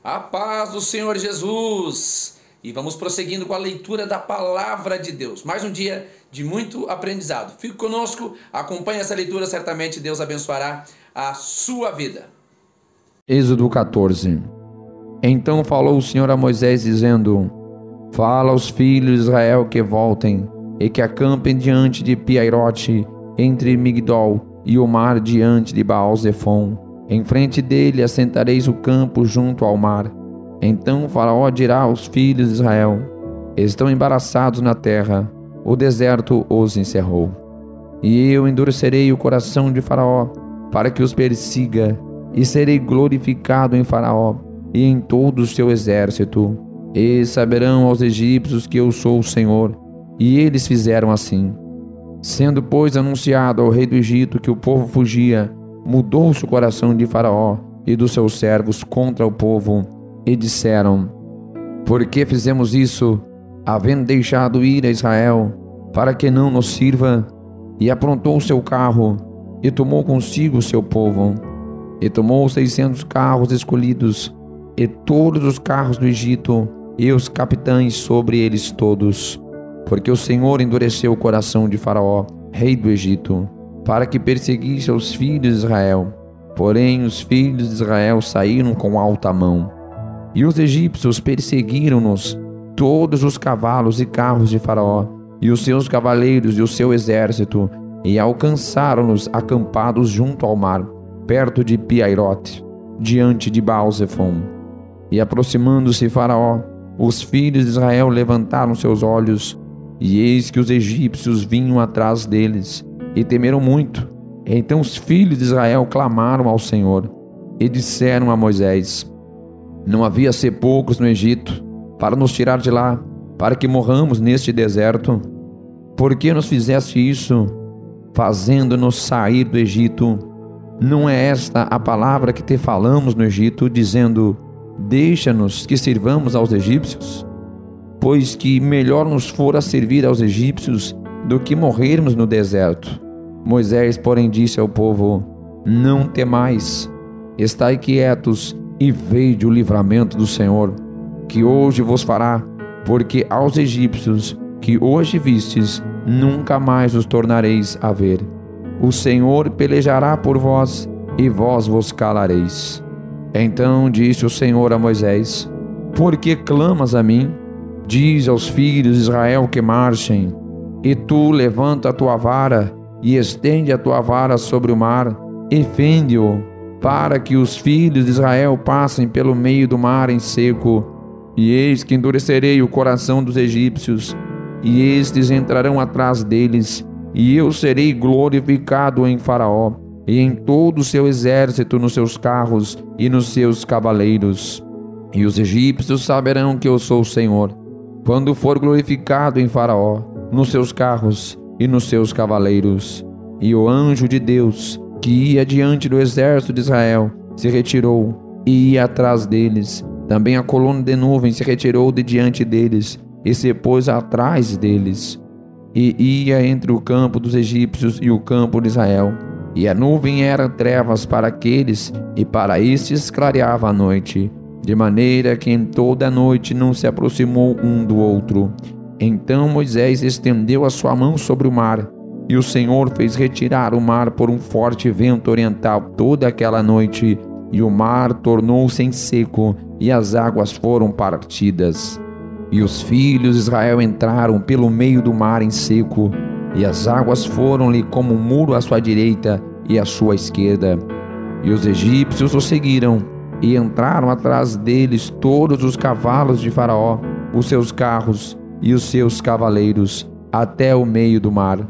A paz do Senhor Jesus! E vamos prosseguindo com a leitura da Palavra de Deus. Mais um dia de muito aprendizado. Fique conosco, acompanhe essa leitura, certamente Deus abençoará a sua vida. Êxodo 14. Então falou o Senhor a Moisés, dizendo: Fala aos filhos de Israel que voltem, e que acampem diante de Piairote, entre Migdol e o mar, diante de Baal-Zefon. Em frente dele assentareis o campo junto ao mar. Então Faraó dirá aos filhos de Israel: Estão embaraçados na terra, o deserto os encerrou. E eu endurecerei o coração de Faraó, para que os persiga, e serei glorificado em Faraó e em todo o seu exército. E saberão aos egípcios que eu sou o Senhor. E eles fizeram assim. Sendo, pois, anunciado ao rei do Egito que o povo fugia, mudou-se o coração de Faraó e dos seus servos contra o povo, e disseram: Por que fizemos isso, havendo deixado ir a Israel, para que não nos sirva? E aprontou o seu carro, e tomou consigo o seu povo, e tomou 600 carros escolhidos, e todos os carros do Egito, e os capitães sobre eles todos. Porque o Senhor endureceu o coração de Faraó, rei do Egito, para que perseguisse os filhos de Israel. Porém os filhos de Israel saíram com alta mão. E os egípcios perseguiram-nos, todos os cavalos e carros de Faraó, e os seus cavaleiros e o seu exército, e alcançaram-nos acampados junto ao mar, perto de Piairote, diante de Baal-Zefon. E aproximando-se Faraó, os filhos de Israel levantaram seus olhos, e eis que os egípcios vinham atrás deles, e temeram muito. Então os filhos de Israel clamaram ao Senhor, e disseram a Moisés: Não havia sepulcros no Egito, para nos tirar de lá, para que morramos neste deserto? Por que nos fizeste isso, fazendo-nos sair do Egito? Não é esta a palavra que te falamos no Egito, dizendo: Deixa-nos que sirvamos aos egípcios? Pois que melhor nos fora servir aos egípcios do que morrermos no deserto. Moisés, porém, disse ao povo: Não temais, estai quietos e vede o livramento do Senhor, que hoje vos fará, porque aos egípcios que hoje vistes, nunca mais os tornareis a ver. O Senhor pelejará por vós, e vós vos calareis. Então disse o Senhor a Moisés: Por que clamas a mim? Diz aos filhos de Israel que marchem. E tu levanta a tua vara, e estende a tua vara sobre o mar, e fende-o, para que os filhos de Israel passem pelo meio do mar em seco. E eis que endurecerei o coração dos egípcios, e estes entrarão atrás deles, e eu serei glorificado em Faraó, e em todo o seu exército, nos seus carros e nos seus cavaleiros. E os egípcios saberão que eu sou o Senhor, quando for glorificado em Faraó, nos seus carros e nos seus cavaleiros. E o anjo de Deus, que ia diante do exército de Israel, se retirou e ia atrás deles. Também a coluna de nuvem se retirou de diante deles e se pôs atrás deles. E ia entre o campo dos egípcios e o campo de Israel. E a nuvem era trevas para aqueles, e para estes clareava a noite, de maneira que em toda a noite não se aproximou um do outro. Então Moisés estendeu a sua mão sobre o mar, e o Senhor fez retirar o mar por um forte vento oriental toda aquela noite, e o mar tornou-se em seco, e as águas foram partidas. E os filhos de Israel entraram pelo meio do mar em seco, e as águas foram-lhe como um muro à sua direita e à sua esquerda. E os egípcios os seguiram, e entraram atrás deles todos os cavalos de Faraó, os seus carros e os seus cavaleiros, até o meio do mar.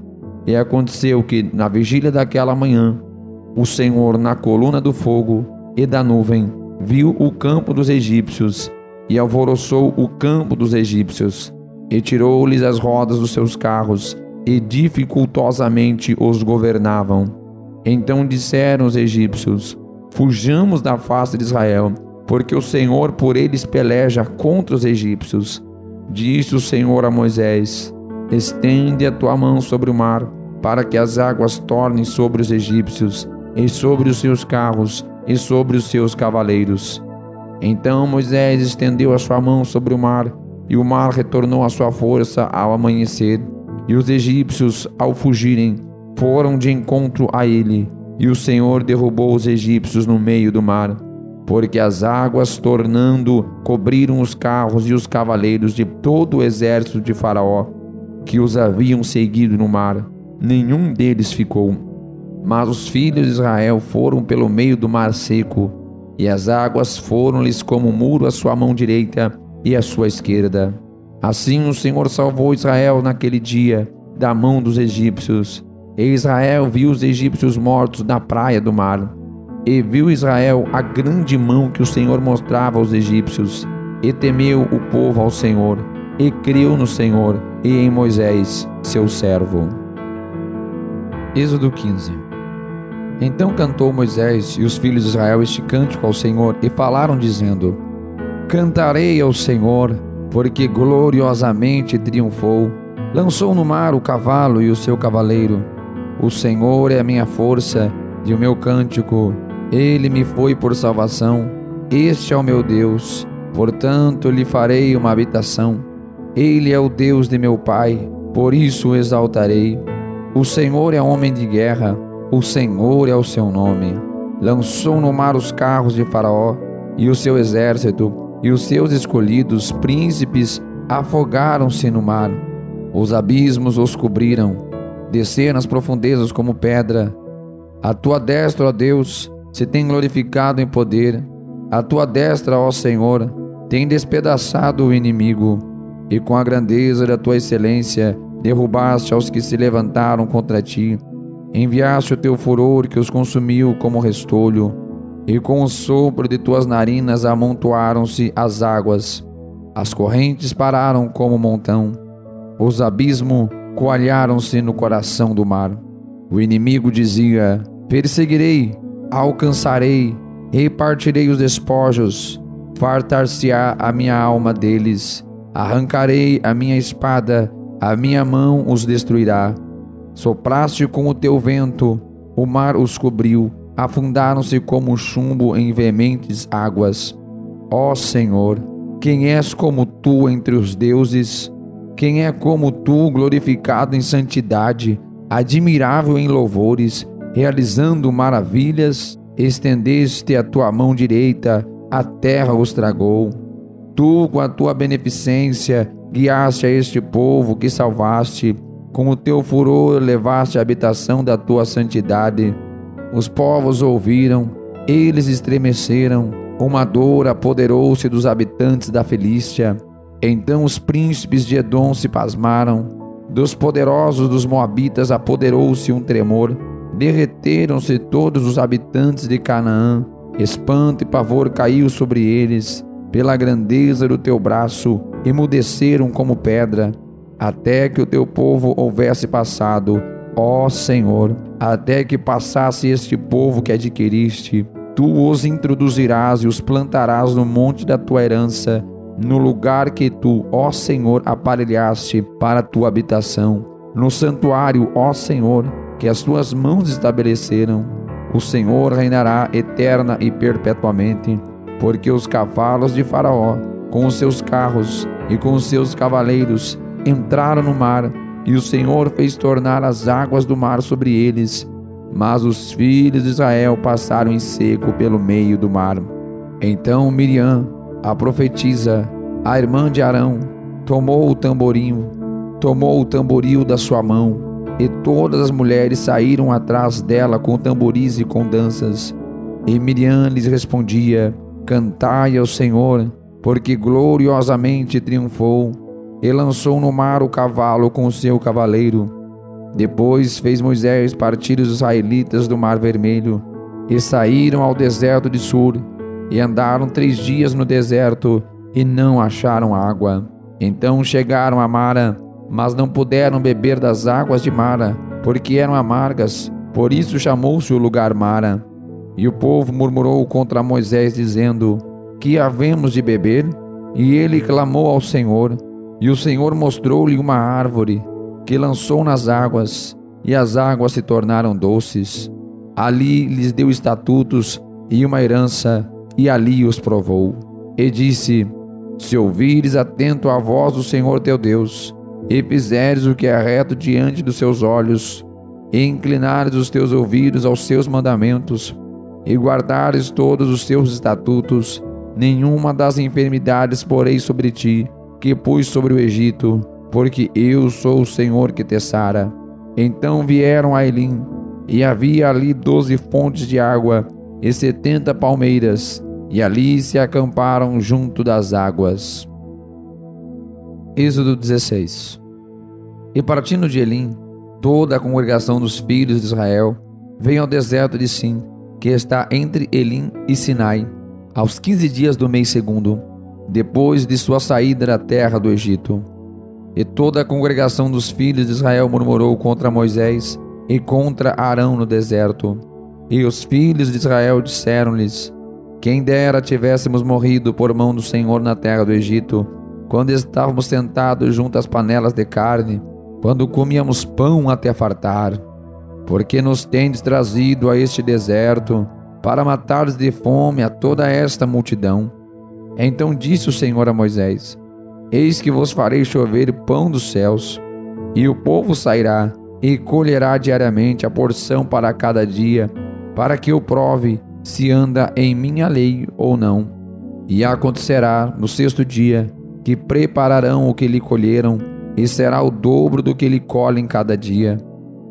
E aconteceu que, na vigília daquela manhã, o Senhor, na coluna do fogo e da nuvem, viu o campo dos egípcios, e alvoroçou o campo dos egípcios, e tirou-lhes as rodas dos seus carros, e dificultosamente os governavam. Então disseram os egípcios: Fujamos da face de Israel, porque o Senhor por eles peleja contra os egípcios. Disse o Senhor a Moisés: Estende a tua mão sobre o mar, para que as águas tornem sobre os egípcios, e sobre os seus carros, e sobre os seus cavaleiros. Então Moisés estendeu a sua mão sobre o mar, e o mar retornou à sua força ao amanhecer, e os egípcios, ao fugirem, foram de encontro a ele, e o Senhor derrubou os egípcios no meio do mar, porque as águas, tornando, cobriram os carros e os cavaleiros de todo o exército de Faraó, que os haviam seguido no mar. Nenhum deles ficou. Mas os filhos de Israel foram pelo meio do mar seco, e as águas foram-lhes como muro à sua mão direita e à sua esquerda. Assim o Senhor salvou Israel naquele dia da mão dos egípcios. E Israel viu os egípcios mortos na praia do mar. E viu Israel a grande mão que o Senhor mostrava aos egípcios. E temeu o povo ao Senhor, e creu no Senhor e em Moisés, seu servo. Êxodo 15. Então cantou Moisés e os filhos de Israel este cântico ao Senhor, e falaram dizendo: Cantarei ao Senhor, porque gloriosamente triunfou. Lançou no mar o cavalo e o seu cavaleiro. O Senhor é a minha força e o meu cântico. Ele me foi por salvação. Este é o meu Deus, portanto lhe farei uma habitação. Ele é o Deus de meu pai, por isso o exaltarei. O Senhor é homem de guerra, o Senhor é o seu nome. Lançou no mar os carros de Faraó e o seu exército, e os seus escolhidos príncipes afogaram-se no mar. Os abismos os cobriram, desceram as profundezas como pedra. A tua destra, ó Deus, se tem glorificado em poder. A tua destra, ó Senhor, tem despedaçado o inimigo. E com a grandeza da tua excelência derrubaste aos que se levantaram contra ti. Enviaste o teu furor que os consumiu como restolho, e com o sopro de tuas narinas amontoaram-se as águas. As correntes pararam como montão. Os abismos coalharam-se no coração do mar. O inimigo dizia: perseguirei, alcançarei, repartirei os despojos, fartar-se-á a minha alma deles. Arrancarei a minha espada, a minha mão os destruirá. Sopraste com o teu vento, o mar os cobriu, afundaram-se como chumbo em veementes águas. Ó Senhor, quem és como tu entre os deuses? Quem é como tu, glorificado em santidade, admirável em louvores, realizando maravilhas? Estendeste a tua mão direita, a terra os tragou. Tu, com a tua beneficência, guiaste a este povo que salvaste. Com o teu furor levaste a habitação da tua santidade. Os povos ouviram, eles estremeceram. Uma dor apoderou-se dos habitantes da Filístia. Então os príncipes de Edom se pasmaram. Dos poderosos dos Moabitas apoderou-se um tremor. Derreteram-se todos os habitantes de Canaã. Espanto e pavor caiu sobre eles. Pela grandeza do teu braço, emudeceram como pedra, até que o teu povo houvesse passado, ó Senhor, até que passasse este povo que adquiriste. Tu os introduzirás e os plantarás no monte da tua herança, no lugar que tu, ó Senhor, aparelhaste para a tua habitação, no santuário, ó Senhor, que as tuas mãos estabeleceram. O Senhor reinará eterna e perpetuamente, porque os cavalos de Faraó, com os seus carros e com os seus cavaleiros, entraram no mar, e o Senhor fez tornar as águas do mar sobre eles. Mas os filhos de Israel passaram em seco pelo meio do mar. Então Miriam, a profetisa, a irmã de Arão, tomou o tamboril da sua mão, e todas as mulheres saíram atrás dela com tamboris e com danças. E Miriam lhes respondia: cantai ao Senhor, porque gloriosamente triunfou, e lançou no mar o cavalo com o seu cavaleiro. Depois fez Moisés partir os israelitas do Mar Vermelho, e saíram ao deserto de Sur, e andaram 3 dias no deserto, e não acharam água. Então chegaram a Mara, mas não puderam beber das águas de Mara, porque eram amargas, por isso chamou-se o lugar Mara. E o povo murmurou contra Moisés, dizendo: que havemos de beber? E ele clamou ao Senhor, e o Senhor mostrou-lhe uma árvore, que lançou nas águas, e as águas se tornaram doces. Ali lhes deu estatutos e uma herança, e ali os provou. e disse: se ouvires atento à voz do Senhor teu Deus, e fizeres o que é reto diante dos seus olhos, e inclinares os teus ouvidos aos seus mandamentos, e guardares todos os seus estatutos, nenhuma das enfermidades porei sobre ti, que pus sobre o Egito, porque eu sou o Senhor que te sara. Então vieram a Elim, e havia ali 12 fontes de água, e 70 palmeiras, e ali se acamparam junto das águas. Êxodo 16. E partindo de Elim, toda a congregação dos filhos de Israel veio ao deserto de Sim, que está entre Elim e Sinai, aos 15 dias do mês segundo, depois de sua saída da terra do Egito. E toda a congregação dos filhos de Israel murmurou contra Moisés e contra Arão no deserto. E os filhos de Israel disseram-lhes: quem dera tivéssemos morrido por mão do Senhor na terra do Egito, quando estávamos sentados junto às panelas de carne, quando comíamos pão até fartar. Porque nos tendes trazido a este deserto, para matares de fome a toda esta multidão? Então disse o Senhor a Moisés: eis que vos farei chover pão dos céus, e o povo sairá e colherá diariamente a porção para cada dia, para que eu prove se anda em minha lei ou não. E acontecerá no sexto dia que prepararão o que lhe colheram, e será o dobro do que lhe colhem cada dia.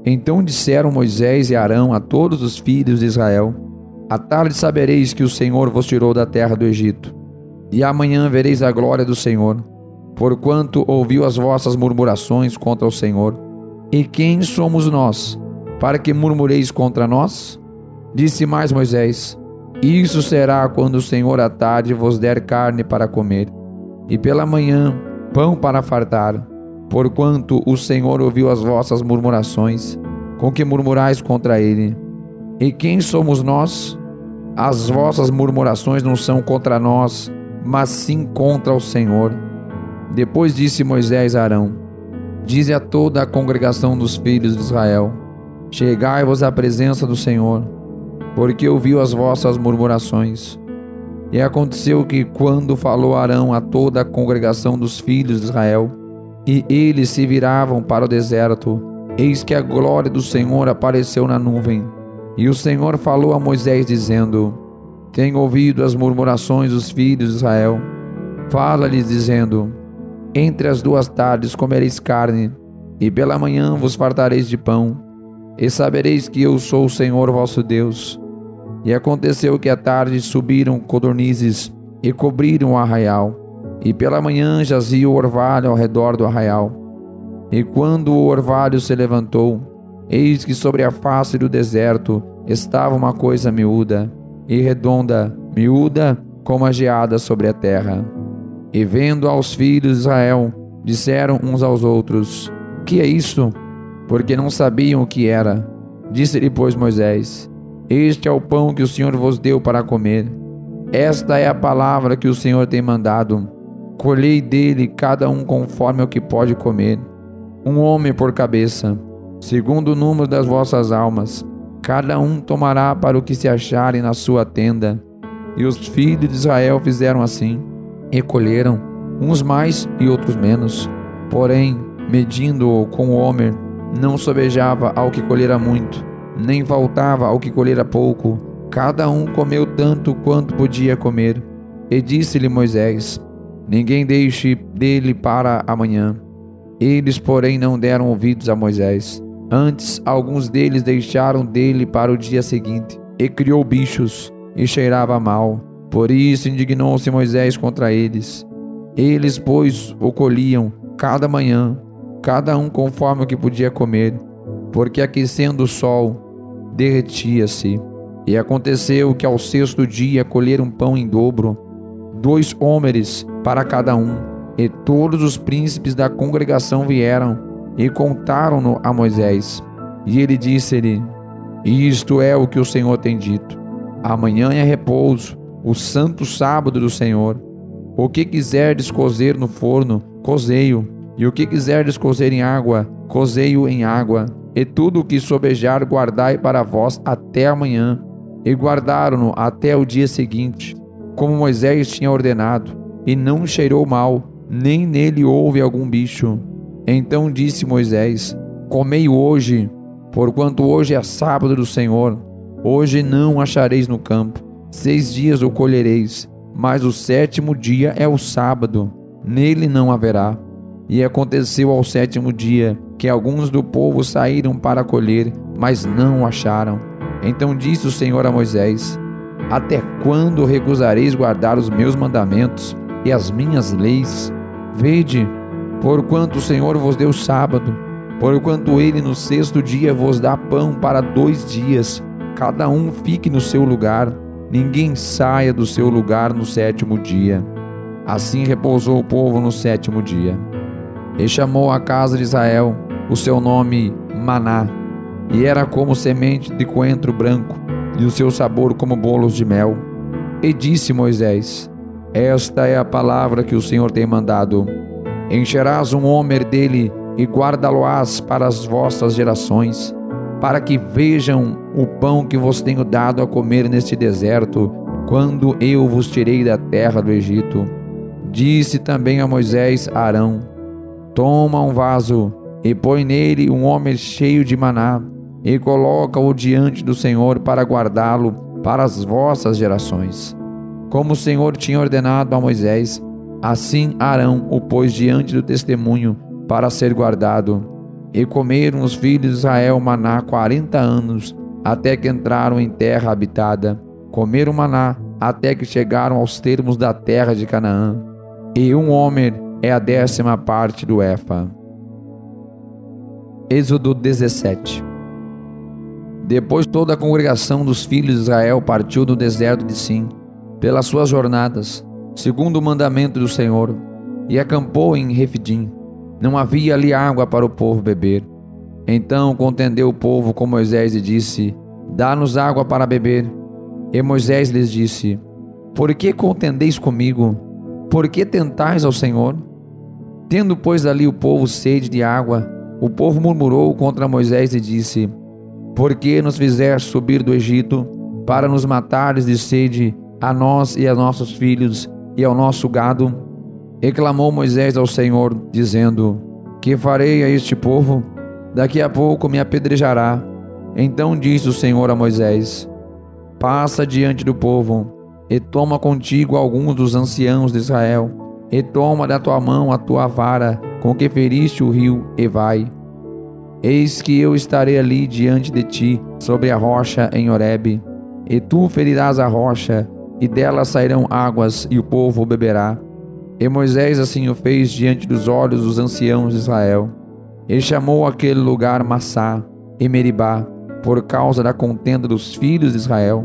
Então disseram Moisés e Arão a todos os filhos de Israel: à tarde sabereis que o Senhor vos tirou da terra do Egito, e amanhã vereis a glória do Senhor, porquanto ouviu as vossas murmurações contra o Senhor. E quem somos nós, para que murmureis contra nós? Disse mais Moisés: isso será quando o Senhor à tarde vos der carne para comer, e pela manhã pão para fartar, porquanto o Senhor ouviu as vossas murmurações, com que murmurais contra ele. E quem somos nós? As vossas murmurações não são contra nós, mas sim contra o Senhor. Depois disse Moisés a Arão: dize a toda a congregação dos filhos de Israel: chegai-vos à presença do Senhor, porque ouviu as vossas murmurações. E aconteceu que, quando falou Arão a toda a congregação dos filhos de Israel, e eles se viravam para o deserto, eis que a glória do Senhor apareceu na nuvem. E o Senhor falou a Moisés, dizendo: tenho ouvido as murmurações dos filhos de Israel. Fala-lhes, dizendo: entre as 2 tardes comereis carne, e pela manhã vos fartareis de pão, e sabereis que eu sou o Senhor vosso Deus. E aconteceu que à tarde subiram codornizes e cobriram o arraial, e pela manhã jazia o orvalho ao redor do arraial. E quando o orvalho se levantou, eis que sobre a face do deserto estava uma coisa miúda e redonda, miúda como a geada sobre a terra. E vendo aos filhos de Israel, disseram uns aos outros: que é isso? Porque não sabiam o que era. Disse-lhe, pois, Moisés: este é o pão que o Senhor vos deu para comer. Esta é a palavra que o Senhor tem mandado. Colhei dele cada um conforme o que pode comer, 1 homem por cabeça, segundo o número das vossas almas. Cada um tomará para o que se acharem na sua tenda. E os filhos de Israel fizeram assim, e colheram, uns mais e outros menos. Porém, medindo-o com o homer, não sobejava ao que colhera muito, nem faltava ao que colhera pouco. Cada um comeu tanto quanto podia comer. E disse-lhe Moisés: ninguém deixe dele para amanhã. Eles, porém, não deram ouvidos a Moisés. Antes, alguns deles deixaram dele para o dia seguinte, e criou bichos, e cheirava mal. Por isso indignou-se Moisés contra eles. Eles, pois, o colhiam cada manhã, cada um conforme o que podia comer, porque aquecendo o sol, derretia-se. E aconteceu que ao 6º dia colheram pão em dobro, 2 hómeres para cada um. E todos os príncipes da congregação vieram e contaram-no a Moisés. E ele disse-lhe: isto é o que o Senhor tem dito: amanhã é repouso, o santo sábado do Senhor. O que quiserdes cozer no forno, cozei-o, e o que quiserdes cozer em água, cozei-o em água. E tudo o que sobejar guardai para vós até amanhã. E guardaram-no até o dia seguinte. como Moisés tinha ordenado, e não cheirou mal, nem nele houve algum bicho. Então disse Moisés: Comei hoje, porquanto hoje é sábado do Senhor. Hoje não achareis no campo, 6 dias o colhereis, mas o 7º dia é o sábado, nele não haverá. E aconteceu ao 7º dia, que alguns do povo saíram para colher, mas não o acharam. Então disse o Senhor a Moisés: Até quando recusareis guardar os meus mandamentos e as minhas leis? Vede, porquanto o Senhor vos deu sábado, porquanto ele no 6º dia vos dá pão para 2 dias, cada um fique no seu lugar, ninguém saia do seu lugar no 7º dia. Assim repousou o povo no 7º dia. E chamou a casa de Israel o seu nome Maná, e era como semente de coentro branco, e o seu sabor como bolos de mel. E disse Moisés: Esta é a palavra que o Senhor tem mandado: Encherás um homer dele e guardá-lo-ás para as vossas gerações, para que vejam o pão que vos tenho dado a comer neste deserto, quando eu vos tirei da terra do Egito. Disse também a Moisés a Arão: Toma um vaso e põe nele um homer cheio de maná, e coloca-o diante do Senhor para guardá-lo para as vossas gerações. Como o Senhor tinha ordenado a Moisés, assim Arão o pôs diante do testemunho para ser guardado. E comeram os filhos de Israel maná 40 anos, até que entraram em terra habitada. Comeram maná até que chegaram aos termos da terra de Canaã. E um homer é a 10ª parte do efa. Êxodo 17. Depois toda a congregação dos filhos de Israel partiu do deserto de Sim, pelas suas jornadas, segundo o mandamento do Senhor, e acampou em Refidim. Não havia ali água para o povo beber. Então contendeu o povo com Moisés e disse: Dá-nos água para beber. E Moisés lhes disse: Por que contendeis comigo? Por que tentais ao Senhor? Tendo, pois, ali o povo sede de água, o povo murmurou contra Moisés e disse: Por que nos fizeste subir do Egito, para nos matares de sede, a nós e a nossos filhos e ao nosso gado? E clamou Moisés ao Senhor, dizendo: Que farei a este povo? Daqui a pouco me apedrejará. Então disse o Senhor a Moisés: Passa diante do povo, e toma contigo alguns dos anciãos de Israel, e toma da tua mão a tua vara, com que feriste o rio, e vai. Eis que eu estarei ali diante de ti, sobre a rocha em Horebe, e tu ferirás a rocha, e dela sairão águas, e o povo beberá. E Moisés assim o fez diante dos olhos dos anciãos de Israel. E chamou aquele lugar Massá e Meribá, por causa da contenda dos filhos de Israel,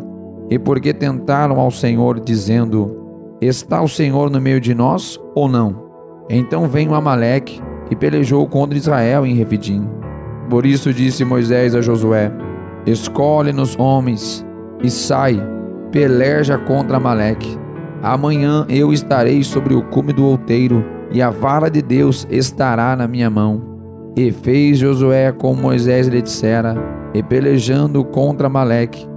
e porque tentaram ao Senhor, dizendo: Está o Senhor no meio de nós ou não? Então veio Amaleque e pelejou contra Israel em Refidim. Por isso disse Moisés a Josué: Escolhe-nos homens e sai, peleja contra Amaleque. Amanhã eu estarei sobre o cume do outeiro, e a vara de Deus estará na minha mão. E fez Josué como Moisés lhe dissera, e pelejando contra Amaleque.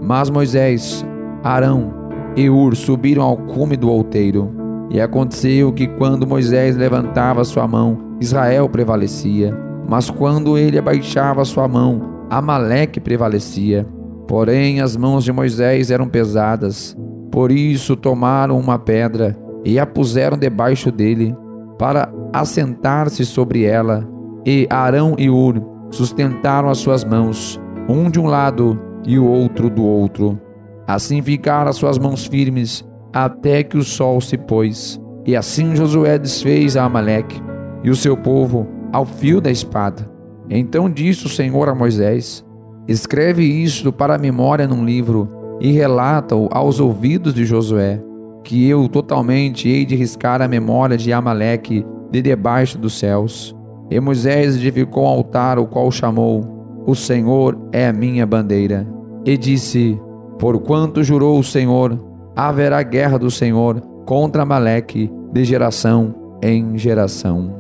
Mas Moisés, Arão e Hur subiram ao cume do outeiro. E aconteceu que quando Moisés levantava sua mão, Israel prevalecia. Mas quando ele abaixava sua mão, Amaleque prevalecia. Porém as mãos de Moisés eram pesadas. Por isso tomaram uma pedra e a puseram debaixo dele, para assentar-se sobre ela. E Arão e Hur sustentaram as suas mãos, um de um lado e o outro do outro. Assim ficaram as suas mãos firmes, até que o sol se pôs. E assim Josué desfez a Amaleque e o seu povo ao fio da espada. Então disse o Senhor a Moisés: Escreve isto para a memória num livro, e relata-o aos ouvidos de Josué, que eu totalmente hei de riscar a memória de Amaleque de debaixo dos céus. E Moisés edificou um altar, o qual chamou: O Senhor é a minha bandeira. E disse: Porquanto jurou o Senhor, haverá guerra do Senhor contra Amaleque de geração em geração.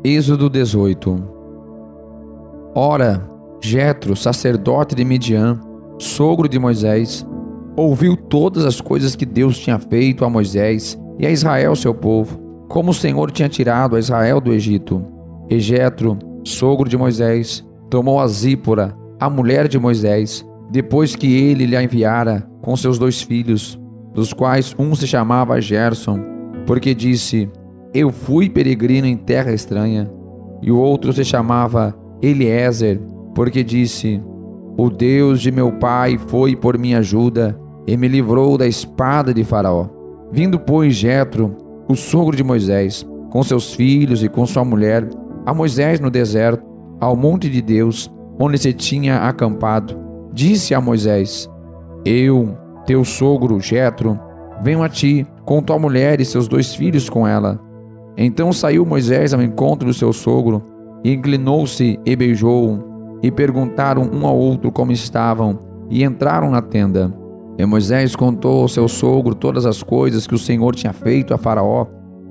Êxodo 18. Ora, Jetro, sacerdote de Midian, sogro de Moisés, ouviu todas as coisas que Deus tinha feito a Moisés e a Israel, seu povo, como o Senhor tinha tirado a Israel do Egito. E Jetro, sogro de Moisés, tomou a Zípora, a mulher de Moisés, depois que ele lhe enviara com seus 2 filhos, dos quais um se chamava Gerson, porque disse: eu fui peregrino em terra estranha. E o outro se chamava Eliezer, porque disse: o Deus de meu pai foi por minha ajuda e me livrou da espada de Faraó. Vindo, pois, Jetro, o sogro de Moisés, com seus filhos e com sua mulher, a Moisés no deserto, ao monte de Deus, onde se tinha acampado, disse a Moisés: eu, teu sogro Jetro, venho a ti com tua mulher e seus 2 filhos com ela. Então saiu Moisés ao encontro do seu sogro, e inclinou-se e beijou-o, e perguntaram um ao outro como estavam, e entraram na tenda. E Moisés contou ao seu sogro todas as coisas que o Senhor tinha feito a Faraó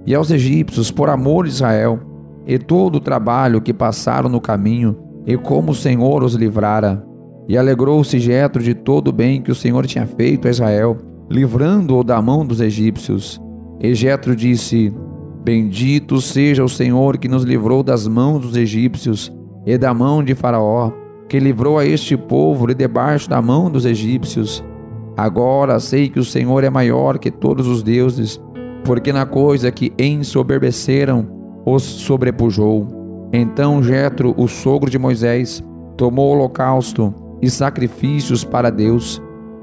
e aos egípcios por amor de Israel, e todo o trabalho que passaram no caminho, e como o Senhor os livrara. E alegrou-se Jetro de todo o bem que o Senhor tinha feito a Israel, livrando-o da mão dos egípcios. E Jetro disse: bendito seja o Senhor que nos livrou das mãos dos egípcios e da mão de Faraó, que livrou a este povo de debaixo da mão dos egípcios. Agora sei que o Senhor é maior que todos os deuses, porque na coisa que ensoberbeceram os sobrepujou. Então Jetro, o sogro de Moisés, tomou holocausto e sacrifícios para Deus,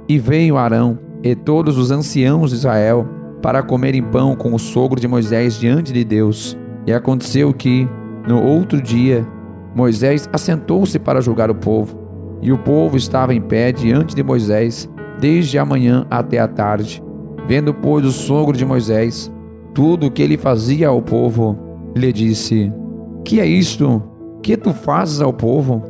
e veio Arão e todos os anciãos de Israel para comerem pão com o sogro de Moisés diante de Deus. E aconteceu que, no outro dia, Moisés assentou-se para julgar o povo, e o povo estava em pé diante de Moisés, desde a manhã até a tarde. Vendo, pois, o sogro de Moisés tudo o que ele fazia ao povo, lhe disse: que é isto que tu fazes ao povo?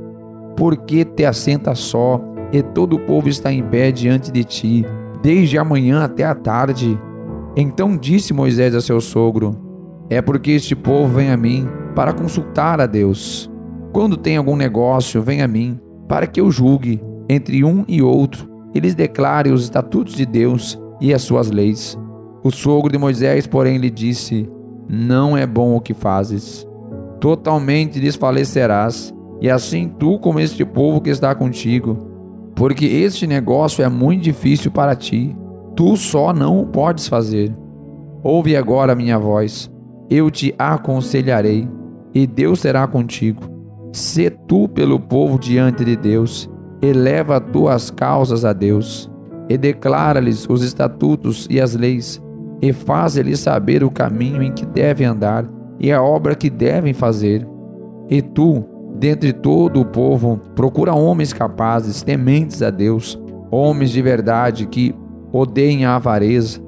Por que te assentas só, e todo o povo está em pé diante de ti, desde a manhã até a tarde? Então disse Moisés a seu sogro: é porque este povo vem a mim para consultar a Deus. Quando tem algum negócio, vem a mim, para que eu julgue entre um e outro, e lhes declare os estatutos de Deus e as suas leis. O sogro de Moisés, porém, lhe disse: não é bom o que fazes. Totalmente desfalecerás, e assim tu como este povo que está contigo, porque este negócio é muito difícil para ti. Tu só não o podes fazer. Ouve agora a minha voz, eu te aconselharei, e Deus será contigo. Sê tu pelo povo diante de Deus, eleva tuas causas a Deus, e declara-lhes os estatutos e as leis, e faz-lhes saber o caminho em que devem andar, e a obra que devem fazer. E tu, dentre todo o povo, procura homens capazes, tementes a Deus, homens de verdade que odeiem a avareza,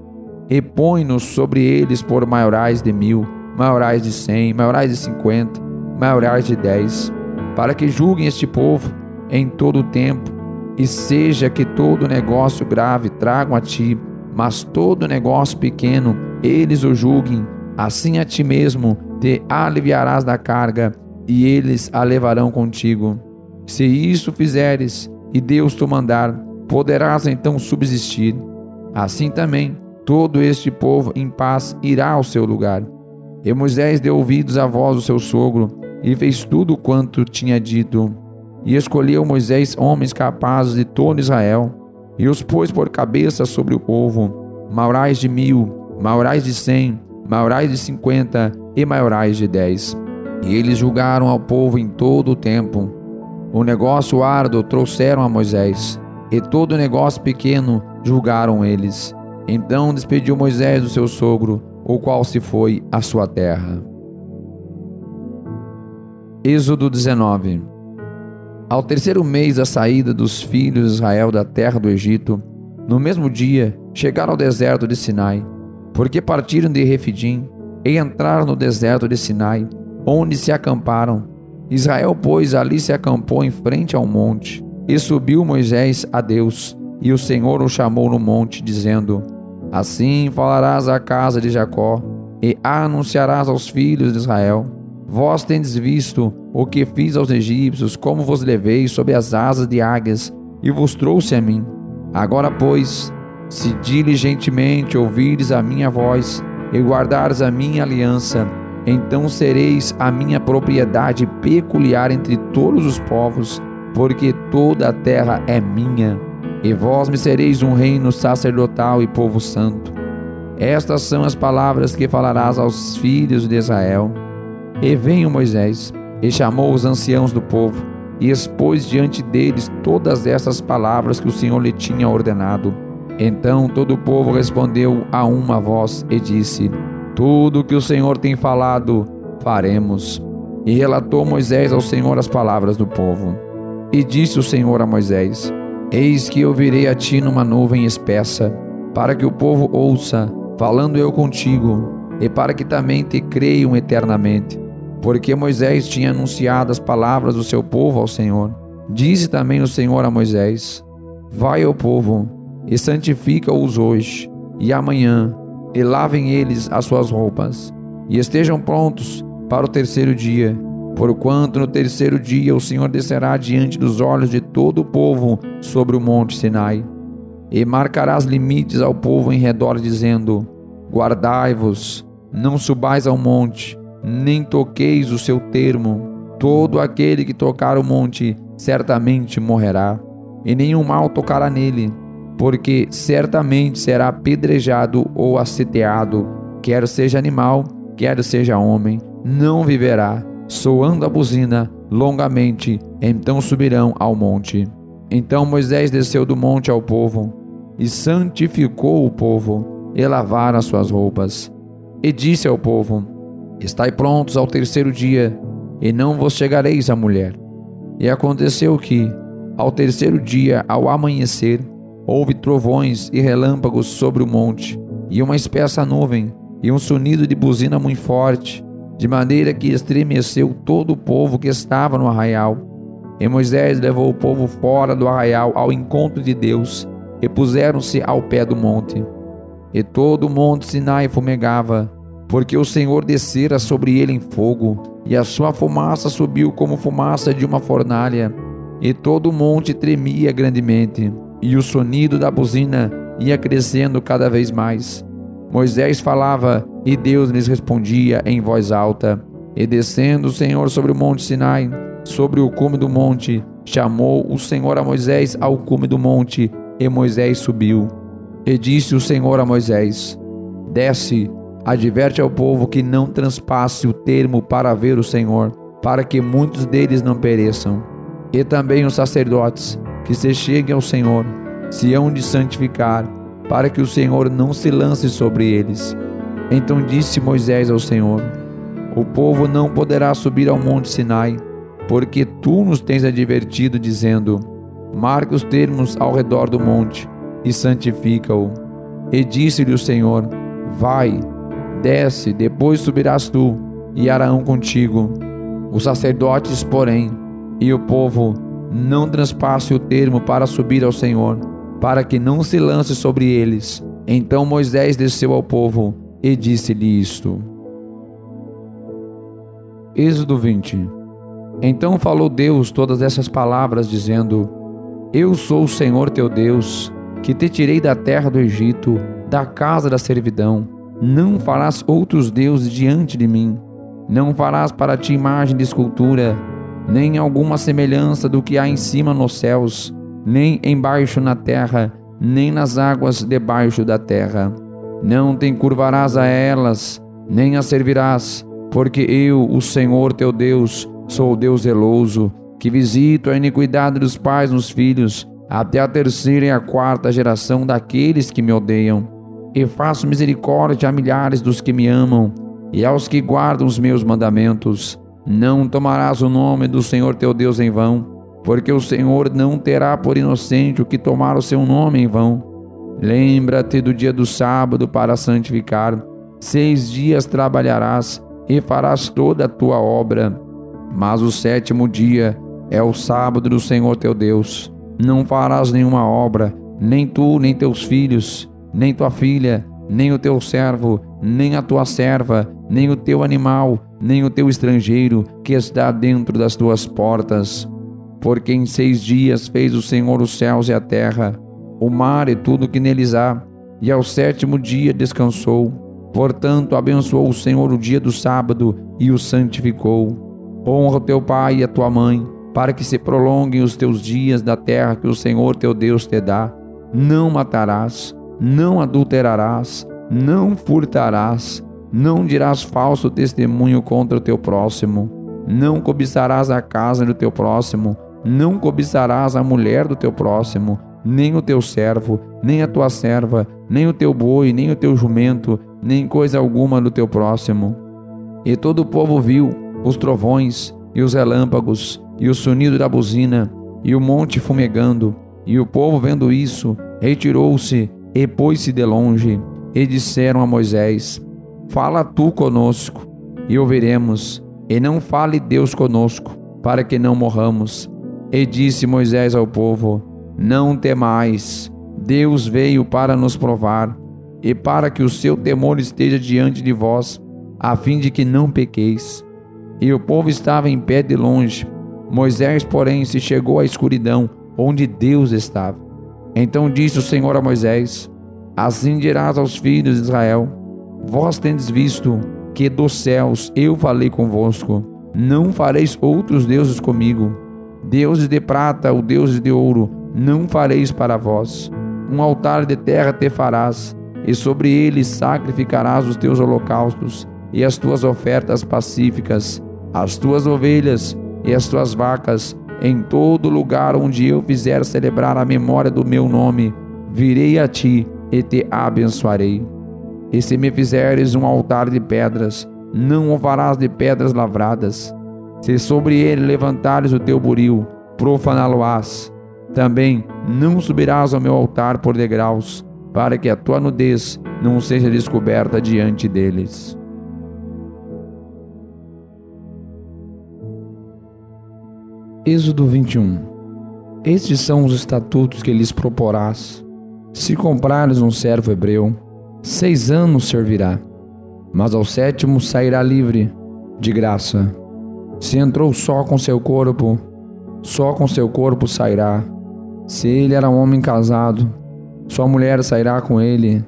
e põe-nos sobre eles por maiorais de 1000, maiorais de 100, maiorais de 50, maiorais de 10, para que julguem este povo em todo o tempo, e seja que todo negócio grave tragam a ti, mas todo negócio pequeno eles o julguem. Assim a ti mesmo te aliviarás da carga, e eles a levarão contigo. Se isso fizeres, e Deus te mandar, poderás então subsistir. Assim também, todo este povo em paz irá ao seu lugar. E Moisés deu ouvidos à voz do seu sogro, e fez tudo quanto tinha dito. E escolheu Moisés homens capazes de todo Israel, e os pôs por cabeça sobre o povo, maiorais de 1000, maiorais de 100, maiorais de 50 e maiorais de 10. E eles julgaram ao povo em todo o tempo. O negócio árduo trouxeram a Moisés, e todo negócio pequeno julgaram eles. Então despediu Moisés do seu sogro, o qual se foi à sua terra. Êxodo 19. Ao terceiro mês da saída dos filhos de Israel da terra do Egito, no mesmo dia chegaram ao deserto de Sinai, porque partiram de Refidim e entraram no deserto de Sinai, onde se acamparam. Israel, pois, ali se acampou em frente ao monte, e subiu Moisés a Deus, e o Senhor o chamou no monte, dizendo: assim falarás à casa de Jacó, e anunciarás aos filhos de Israel: vós tendes visto o que fiz aos egípcios, como vos levei sob as asas de águias, e vos trouxe a mim. Agora, pois, se diligentemente ouvires a minha voz e guardares a minha aliança, então sereis a minha propriedade peculiar entre todos os povos, porque toda a terra é minha, e vós me sereis um reino sacerdotal e povo santo. Estas são as palavras que falarás aos filhos de Israel. E veio Moisés, e chamou os anciãos do povo, e expôs diante deles todas essas palavras que o Senhor lhe tinha ordenado. Então todo o povo respondeu a uma voz e disse: tudo o que o Senhor tem falado, faremos. E relatou Moisés ao Senhor as palavras do povo. E disse o Senhor a Moisés: eis que eu virei a ti numa nuvem espessa, para que o povo ouça, falando eu contigo, e para que também te creiam eternamente. Porque Moisés tinha anunciado as palavras do seu povo ao Senhor. Disse também o Senhor a Moisés: vai ao povo, e santifica-os hoje, e amanhã, e lavem eles as suas roupas, e estejam prontos para o terceiro dia, porquanto no terceiro dia o Senhor descerá diante dos olhos de todo o povo sobre o monte Sinai. E marcarás limites ao povo em redor, dizendo: guardai-vos, não subais ao monte, nem toqueis o seu termo. Todo aquele que tocar o monte certamente morrerá, e nenhum mal tocará nele, porque certamente será apedrejado ou asseteado, quer seja animal, quer seja homem, não viverá. Soando a buzina longamente, então subirão ao monte. Então Moisés desceu do monte ao povo, e santificou o povo, e lavaram as suas roupas. E disse ao povo: estai prontos ao terceiro dia, e não vos chegareis à mulher. E aconteceu que, ao terceiro dia, ao amanhecer, houve trovões e relâmpagos sobre o monte, e uma espessa nuvem, e um sonido de buzina muito forte, de maneira que estremeceu todo o povo que estava no arraial. E Moisés levou o povo fora do arraial ao encontro de Deus, e puseram-se ao pé do monte. E todo o monte Sinai fumegava, porque o Senhor descera sobre ele em fogo, e a sua fumaça subiu como fumaça de uma fornalha, e todo o monte tremia grandemente, e o sonido da buzina ia crescendo cada vez mais. Moisés falava, e Deus lhes respondia em voz alta. E descendo o Senhor sobre o monte Sinai, sobre o cume do monte, chamou o Senhor a Moisés ao cume do monte, e Moisés subiu. E disse o Senhor a Moisés: desce, adverte ao povo que não transpasse o termo para ver o Senhor, para que muitos deles não pereçam. E também os sacerdotes, que se cheguem ao Senhor, se hão de santificar, para que o Senhor não se lance sobre eles. Então disse Moisés ao Senhor: o povo não poderá subir ao monte Sinai, porque tu nos tens advertido, dizendo: marca os termos ao redor do monte, e santifica-o. E disse-lhe o Senhor: vai, desce, depois subirás tu, e Arão contigo. Os sacerdotes, porém, e o povo, não transpasse o termo para subir ao Senhor, para que não se lance sobre eles. Então Moisés desceu ao povo, e disse-lhe isto. Êxodo 20. Então falou Deus todas essas palavras, dizendo: eu sou o Senhor teu Deus, que te tirei da terra do Egito, da casa da servidão. Não farás outros deuses diante de mim. Não farás para ti imagem de escultura, nem alguma semelhança do que há em cima nos céus, nem embaixo na terra, nem nas águas debaixo da terra. Não te encurvarás a elas, nem as servirás, porque eu, o Senhor teu Deus, sou o Deus zeloso, que visito a iniquidade dos pais nos filhos, até a terceira e a quarta geração daqueles que me odeiam. E faço misericórdia a milhares dos que me amam, e aos que guardam os meus mandamentos. Não tomarás o nome do Senhor teu Deus em vão, porque o Senhor não terá por inocente o que tomar o seu nome em vão. Lembra-te do dia do sábado para santificar. 6 dias trabalharás e farás toda a tua obra. Mas o 7º dia é o sábado do Senhor teu Deus. Não farás nenhuma obra, nem tu, nem teus filhos, nem tua filha, nem o teu servo, nem a tua serva, nem o teu animal, nem o teu estrangeiro que está dentro das tuas portas. Porque em 6 dias fez o Senhor os céus e a terra, o mar e tudo que neles há, e ao 7º dia descansou. Portanto, abençoou o Senhor o dia do sábado e o santificou. Honra o teu pai e a tua mãe, para que se prolonguem os teus dias da terra que o Senhor teu Deus te dá. Não matarás, não adulterarás, não furtarás, não dirás falso testemunho contra o teu próximo, não cobiçarás a casa do teu próximo, não cobiçarás a mulher do teu próximo, nem o teu servo, nem a tua serva, nem o teu boi, nem o teu jumento, nem coisa alguma do teu próximo. E todo o povo viu os trovões e os relâmpagos e o sonido da buzina e o monte fumegando. E o povo, vendo isso, retirou-se e pôs-se de longe. E disseram a Moisés: Fala tu conosco, e ouviremos, e não fale Deus conosco, para que não morramos. E disse Moisés ao povo: Não temais, Deus veio para nos provar, e para que o seu temor esteja diante de vós, a fim de que não pequeis. E o povo estava em pé de longe. Moisés, porém, se chegou à escuridão, onde Deus estava. Então disse o Senhor a Moisés: Assim dirás aos filhos de Israel: Vós tendes visto que dos céus eu falei convosco. Não fareis outros deuses comigo. Deuses de prata ou deuses de ouro não fareis para vós. Um altar de terra te farás, e sobre ele sacrificarás os teus holocaustos e as tuas ofertas pacíficas, as tuas ovelhas e as tuas vacas. Em todo lugar onde eu fizer celebrar a memória do meu nome, virei a ti e te abençoarei. E se me fizeres um altar de pedras, não o farás de pedras lavradas. Se sobre ele levantares o teu buril, profaná-lo-ás. Também não subirás ao meu altar por degraus, para que a tua nudez não seja descoberta diante deles. Êxodo 21. Estes são os estatutos que lhes proporás. Se comprares um servo hebreu, 6 anos servirá, mas ao 7º sairá livre, de graça. Se entrou só com seu corpo sairá. Se ele era um homem casado, sua mulher sairá com ele.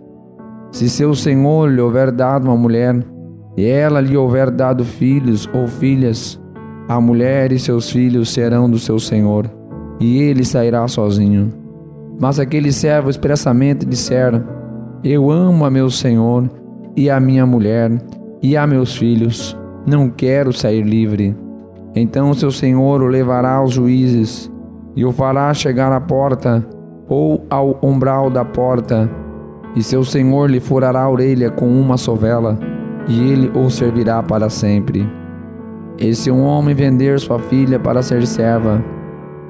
Se seu senhor lhe houver dado uma mulher, e ela lhe houver dado filhos ou filhas, a mulher e seus filhos serão do seu senhor, e ele sairá sozinho. Mas aquele servo expressamente disser: Eu amo a meu senhor, e a minha mulher, e a meus filhos, não quero sair livre. Então seu senhor o levará aos juízes, e o fará chegar à porta, ou ao umbral da porta, e seu senhor lhe furará a orelha com uma sovela, e ele o servirá para sempre. E se um homem vender sua filha para ser serva,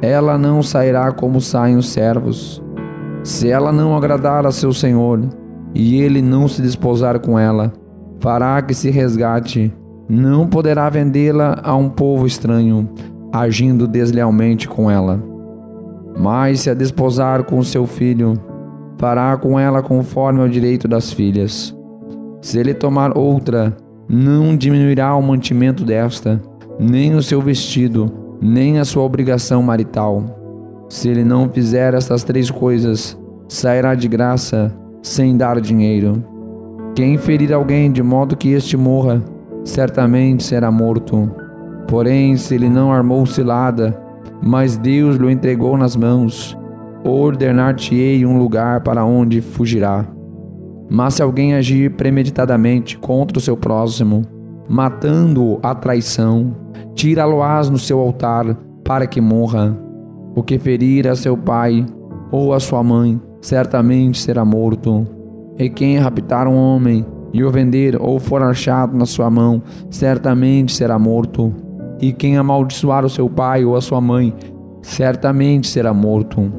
ela não sairá como saem os servos. Se ela não agradar a seu senhor, e ele não se desposar com ela, fará que se resgate. Não poderá vendê-la a um povo estranho, agindo deslealmente com ela. Mas se a desposar com seu filho, fará com ela conforme ao direito das filhas. Se ele tomar outra, não diminuirá o mantimento desta, nem o seu vestido, nem a sua obrigação marital. Se ele não fizer estas 3 coisas, sairá de graça, sem dar dinheiro. Quem ferir alguém de modo que este morra, certamente será morto. Porém, se ele não armou cilada, mas Deus lhe entregou nas mãos, ordenar-te-ei um lugar para onde fugirá. Mas se alguém agir premeditadamente contra o seu próximo, matando-o à traição, tira-lo-ás no seu altar para que morra. O que ferir a seu pai ou a sua mãe, certamente será morto. E quem raptar um homem e o vender ou for achado na sua mão, certamente será morto. E quem amaldiçoar o seu pai ou a sua mãe, certamente será morto.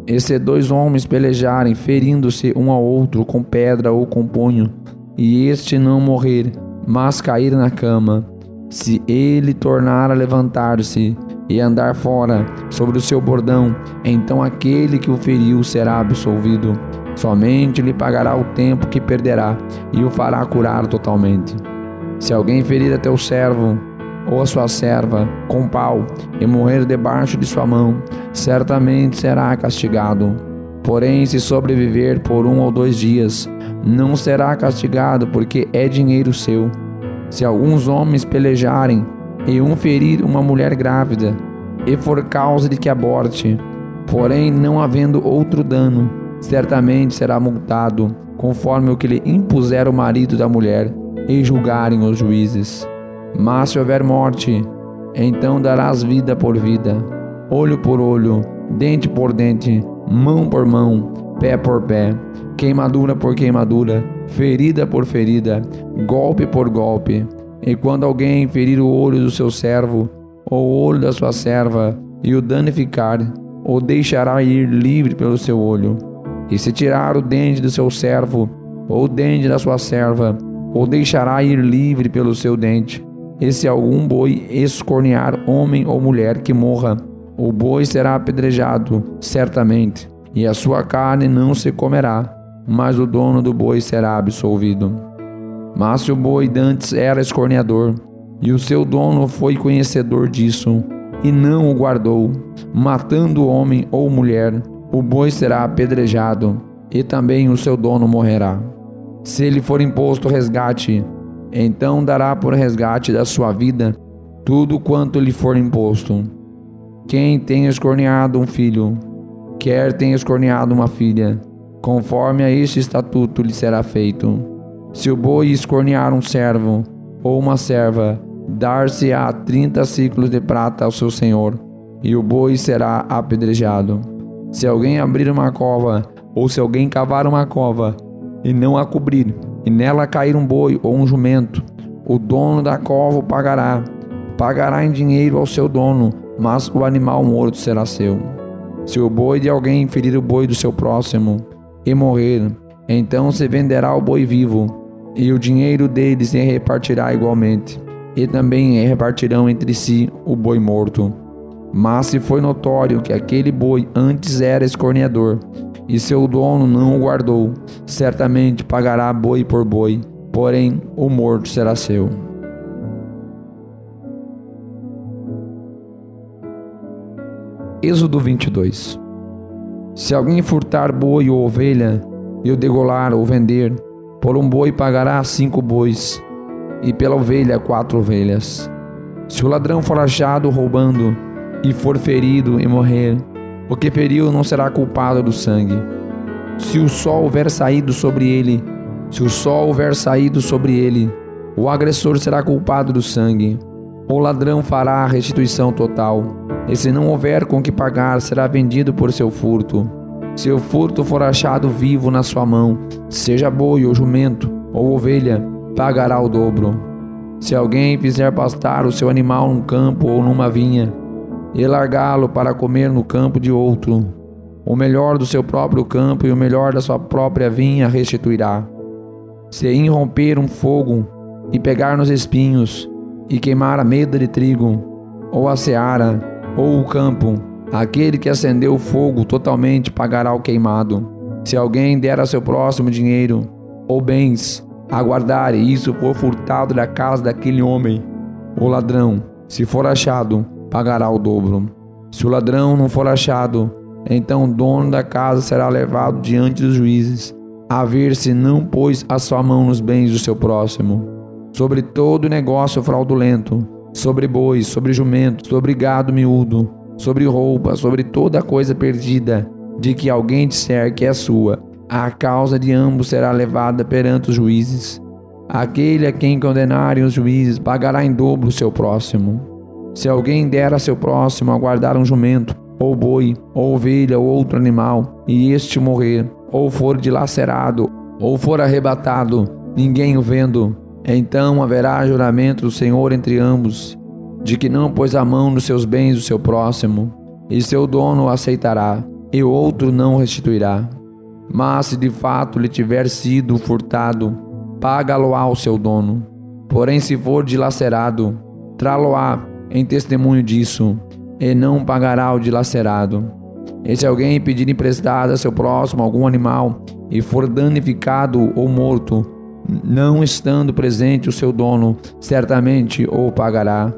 E se 2 homens pelejarem, ferindo-se um ao outro com pedra ou com punho, e este não morrer, mas cair na cama, se ele tornar a levantar-se e andar fora sobre o seu bordão, então aquele que o feriu será absolvido. Somente lhe pagará o tempo que perderá e o fará curar totalmente. Se alguém ferir a teu servo ou a sua serva com pau e morrer debaixo de sua mão, certamente será castigado. Porém, se sobreviver por 1 ou 2 dias, não será castigado, porque é dinheiro seu. Se alguns homens pelejarem e um ferir uma mulher grávida, e for causa de que aborte, porém não havendo outro dano, certamente será multado, conforme o que lhe impuser o marido da mulher, e julgarem os juízes. Mas se houver morte, então darás vida por vida, olho por olho, dente por dente, mão por mão, pé por pé, queimadura por queimadura, ferida por ferida, golpe por golpe. E quando alguém ferir o olho do seu servo, ou o olho da sua serva, e o danificar, o deixará ir livre pelo seu olho. E se tirar o dente do seu servo, ou o dente da sua serva, o deixará ir livre pelo seu dente. E se algum boi escornear homem ou mulher que morra, o boi será apedrejado, certamente, e a sua carne não se comerá, mas o dono do boi será absolvido. Mas se o boi dantes era escorneador, e o seu dono foi conhecedor disso, e não o guardou, matando homem ou mulher, o boi será apedrejado, e também o seu dono morrerá. Se lhe for imposto resgate, então dará por resgate da sua vida tudo quanto lhe for imposto. Quem tem escorneado um filho, quer tenha escorneado uma filha, conforme a este estatuto lhe será feito. Se o boi escornear um servo ou uma serva, dar-se-á 30 siclos de prata ao seu senhor, e o boi será apedrejado. Se alguém abrir uma cova, ou se alguém cavar uma cova, e não a cobrir, e nela cair um boi ou um jumento, o dono da cova o pagará em dinheiro ao seu dono, mas o animal morto será seu. Se o boi de alguém ferir o boi do seu próximo e morrer, então se venderá o boi vivo, e o dinheiro dele se repartirá igualmente, e também repartirão entre si o boi morto. Mas se foi notório que aquele boi antes era escorneador, e seu dono não o guardou, certamente pagará boi por boi, porém o morto será seu. Êxodo 22. Se alguém furtar boi ou ovelha, e o degolar ou vender, por um boi pagará 5 bois, e pela ovelha 4 ovelhas. Se o ladrão for achado roubando, e for ferido e morrer, o que feriu não será culpado do sangue. Se o sol houver saído sobre ele, o agressor será culpado do sangue. O ladrão fará a restituição total, e se não houver com que pagar, será vendido por seu furto. Se o furto for achado vivo na sua mão, seja boi ou jumento ou ovelha, pagará o dobro. Se alguém fizer pastar o seu animal num campo ou numa vinha, e largá-lo para comer no campo de outro, o melhor do seu próprio campo e o melhor da sua própria vinha restituirá. Se irromper um fogo e pegar nos espinhos, e queimar a meda de trigo, ou a seara, ou o campo, aquele que acendeu o fogo totalmente pagará o queimado. Se alguém der a seu próximo dinheiro ou bens a guardar, e isso for furtado da casa daquele homem, o ladrão, se for achado, pagará o dobro. Se o ladrão não for achado, então o dono da casa será levado diante dos juízes, a ver se não pôs a sua mão nos bens do seu próximo. Sobre todo negócio fraudulento, sobre bois, sobre jumentos, sobre gado miúdo, sobre roupa, sobre toda coisa perdida, de que alguém disser que é sua, a causa de ambos será levada perante os juízes. Aquele a quem condenarem os juízes pagará em dobro o seu próximo. Se alguém der a seu próximo a guardar um jumento, ou boi, ou ovelha, ou outro animal, e este morrer, ou for dilacerado, ou for arrebatado, ninguém o vendo, então haverá juramento do Senhor entre ambos, de que não pôs a mão nos seus bens do seu próximo, e seu dono o aceitará, e o outro não restituirá. Mas se de fato lhe tiver sido furtado, paga-lo-á o seu dono. Porém, se for dilacerado, trá-lo-á em testemunho disso, e não pagará o dilacerado. E se alguém pedir emprestado a seu próximo algum animal, e for danificado ou morto, não estando presente o seu dono, certamente o pagará.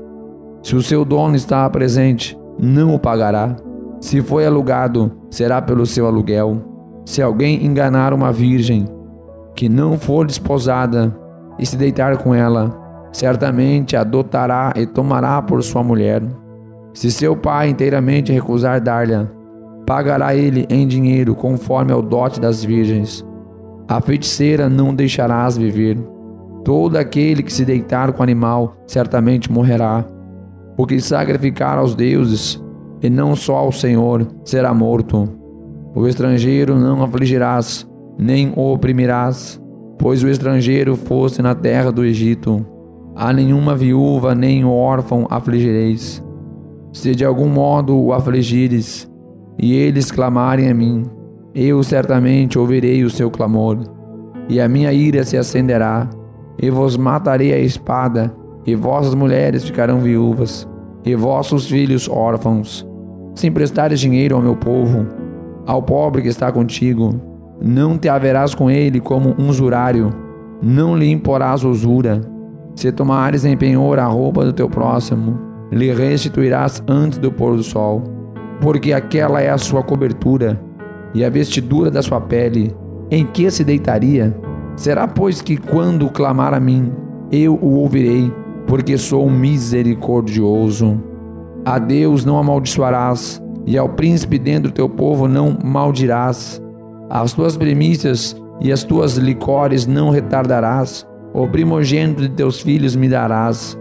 Se o seu dono está presente, não o pagará. Se foi alugado, será pelo seu aluguel. Se alguém enganar uma virgem que não for desposada e se deitar com ela, certamente a adotará e tomará por sua mulher. Se seu pai inteiramente recusar dar-lhe, pagará ele em dinheiro conforme ao dote das virgens. A feiticeira não deixarás viver. Todo aquele que se deitar com animal certamente morrerá. O que sacrificar aos deuses, e não só ao Senhor, será morto. O estrangeiro não afligirás, nem o oprimirás, pois o estrangeiro foste na terra do Egito. A nenhuma viúva nem órfão afligireis. Se de algum modo o afligires, e eles clamarem a mim, eu certamente ouvirei o seu clamor, e a minha ira se acenderá, e vos matarei a espada, e vossas mulheres ficarão viúvas, e vossos filhos órfãos. Se emprestares dinheiro ao meu povo, ao pobre que está contigo, não te haverás com ele como um usurário, não lhe imporás usura. Se tomares em penhor a roupa do teu próximo, lhe restituirás antes do pôr do sol, porque aquela é a sua cobertura, e a vestidura da sua pele, em que se deitaria? Será, pois, que quando clamar a mim, eu o ouvirei, porque sou misericordioso. A Deus não amaldiçoarás, e ao príncipe dentro do teu povo não maldirás. As tuas primícias e as tuas licores não retardarás, o primogênito de teus filhos me darás.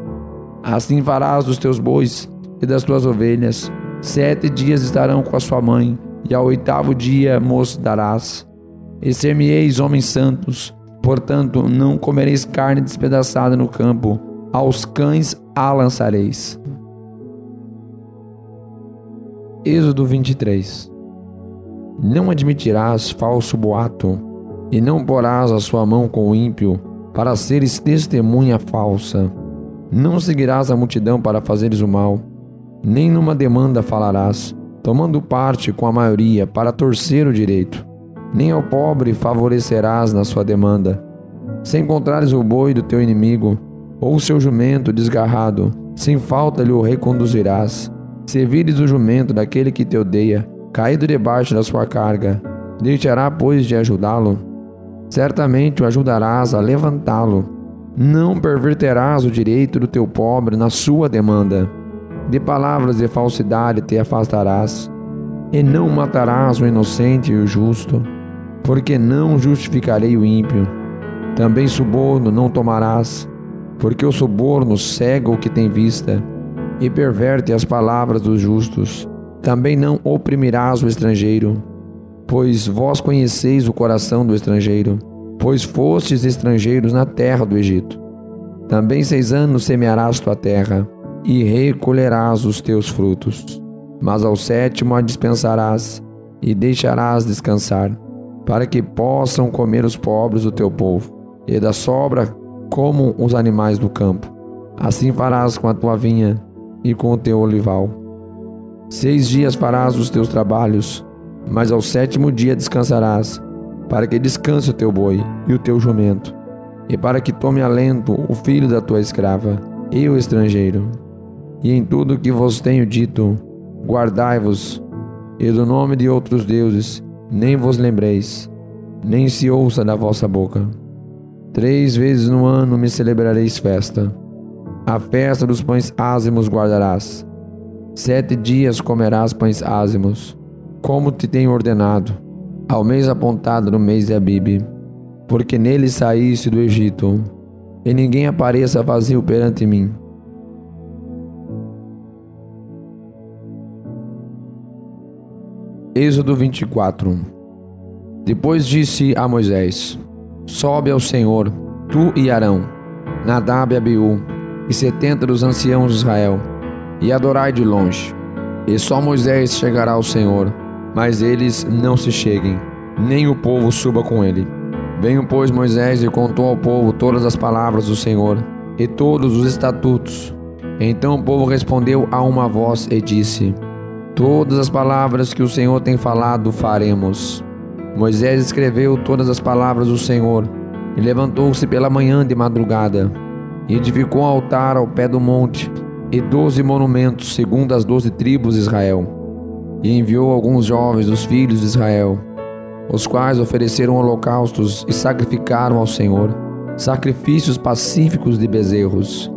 Assim farás dos teus bois e das tuas ovelhas. 7 dias estarão com a sua mãe, e ao 8º dia mos darás. E ser-me-eis homens santos, portanto não comereis carne despedaçada no campo, aos cães a lançareis. Êxodo 23. Não admitirás falso boato, e não porás a sua mão com o ímpio, para seres testemunha falsa. Não seguirás a multidão para fazeres o mal, nem numa demanda falarás, tomando parte com a maioria para torcer o direito. Nem ao pobre favorecerás na sua demanda. Se encontrares o boi do teu inimigo, ou o seu jumento desgarrado, sem falta lhe o reconduzirás. Se vires o jumento daquele que te odeia, caído debaixo da sua carga, deixará, pois, de ajudá-lo? Certamente o ajudarás a levantá-lo. Não perverterás o direito do teu pobre na sua demanda. De palavras de falsidade te afastarás, e não matarás o inocente e o justo, porque não justificarei o ímpio. Também suborno não tomarás, porque o suborno cega o que tem vista, e perverte as palavras dos justos. Também não oprimirás o estrangeiro, pois vós conheceis o coração do estrangeiro, pois fostes estrangeiros na terra do Egito. Também 6 anos semearás tua terra, e recolherás os teus frutos. Mas ao 7º a dispensarás, e deixarás descansar, para que possam comer os pobres do teu povo, e da sobra como os animais do campo. Assim farás com a tua vinha e com o teu olival. 6 dias farás os teus trabalhos, mas ao 7º dia descansarás, para que descanse o teu boi e o teu jumento, e para que tome alento o filho da tua escrava e o estrangeiro. E em tudo o que vos tenho dito, guardai-vos, e do nome de outros deuses nem vos lembreis, nem se ouça da vossa boca. 3 vezes no ano me celebrareis festa. A festa dos pães ázimos guardarás. 7 dias comerás pães ázimos, como te tenho ordenado, ao mês apontado no mês de Abibe, porque nele saíste do Egito, e ninguém apareça vazio perante mim. Êxodo 24. Depois disse a Moisés: Sobe ao Senhor, tu e Arão, Nadab e Abiú, e 70 dos anciãos de Israel, e adorai de longe. E só Moisés chegará ao Senhor, mas eles não se cheguem, nem o povo suba com ele. Veio, pois, Moisés e contou ao povo todas as palavras do Senhor, e todos os estatutos. Então o povo respondeu a uma voz e disse: Todas as palavras que o Senhor tem falado faremos. Moisés escreveu todas as palavras do Senhor, e levantou-se pela manhã de madrugada, e edificou um altar ao pé do monte, e 12 monumentos, segundo as 12 tribos de Israel. E enviou alguns jovens dos filhos de Israel, os quais ofereceram holocaustos e sacrificaram ao Senhor sacrifícios pacíficos de bezerros.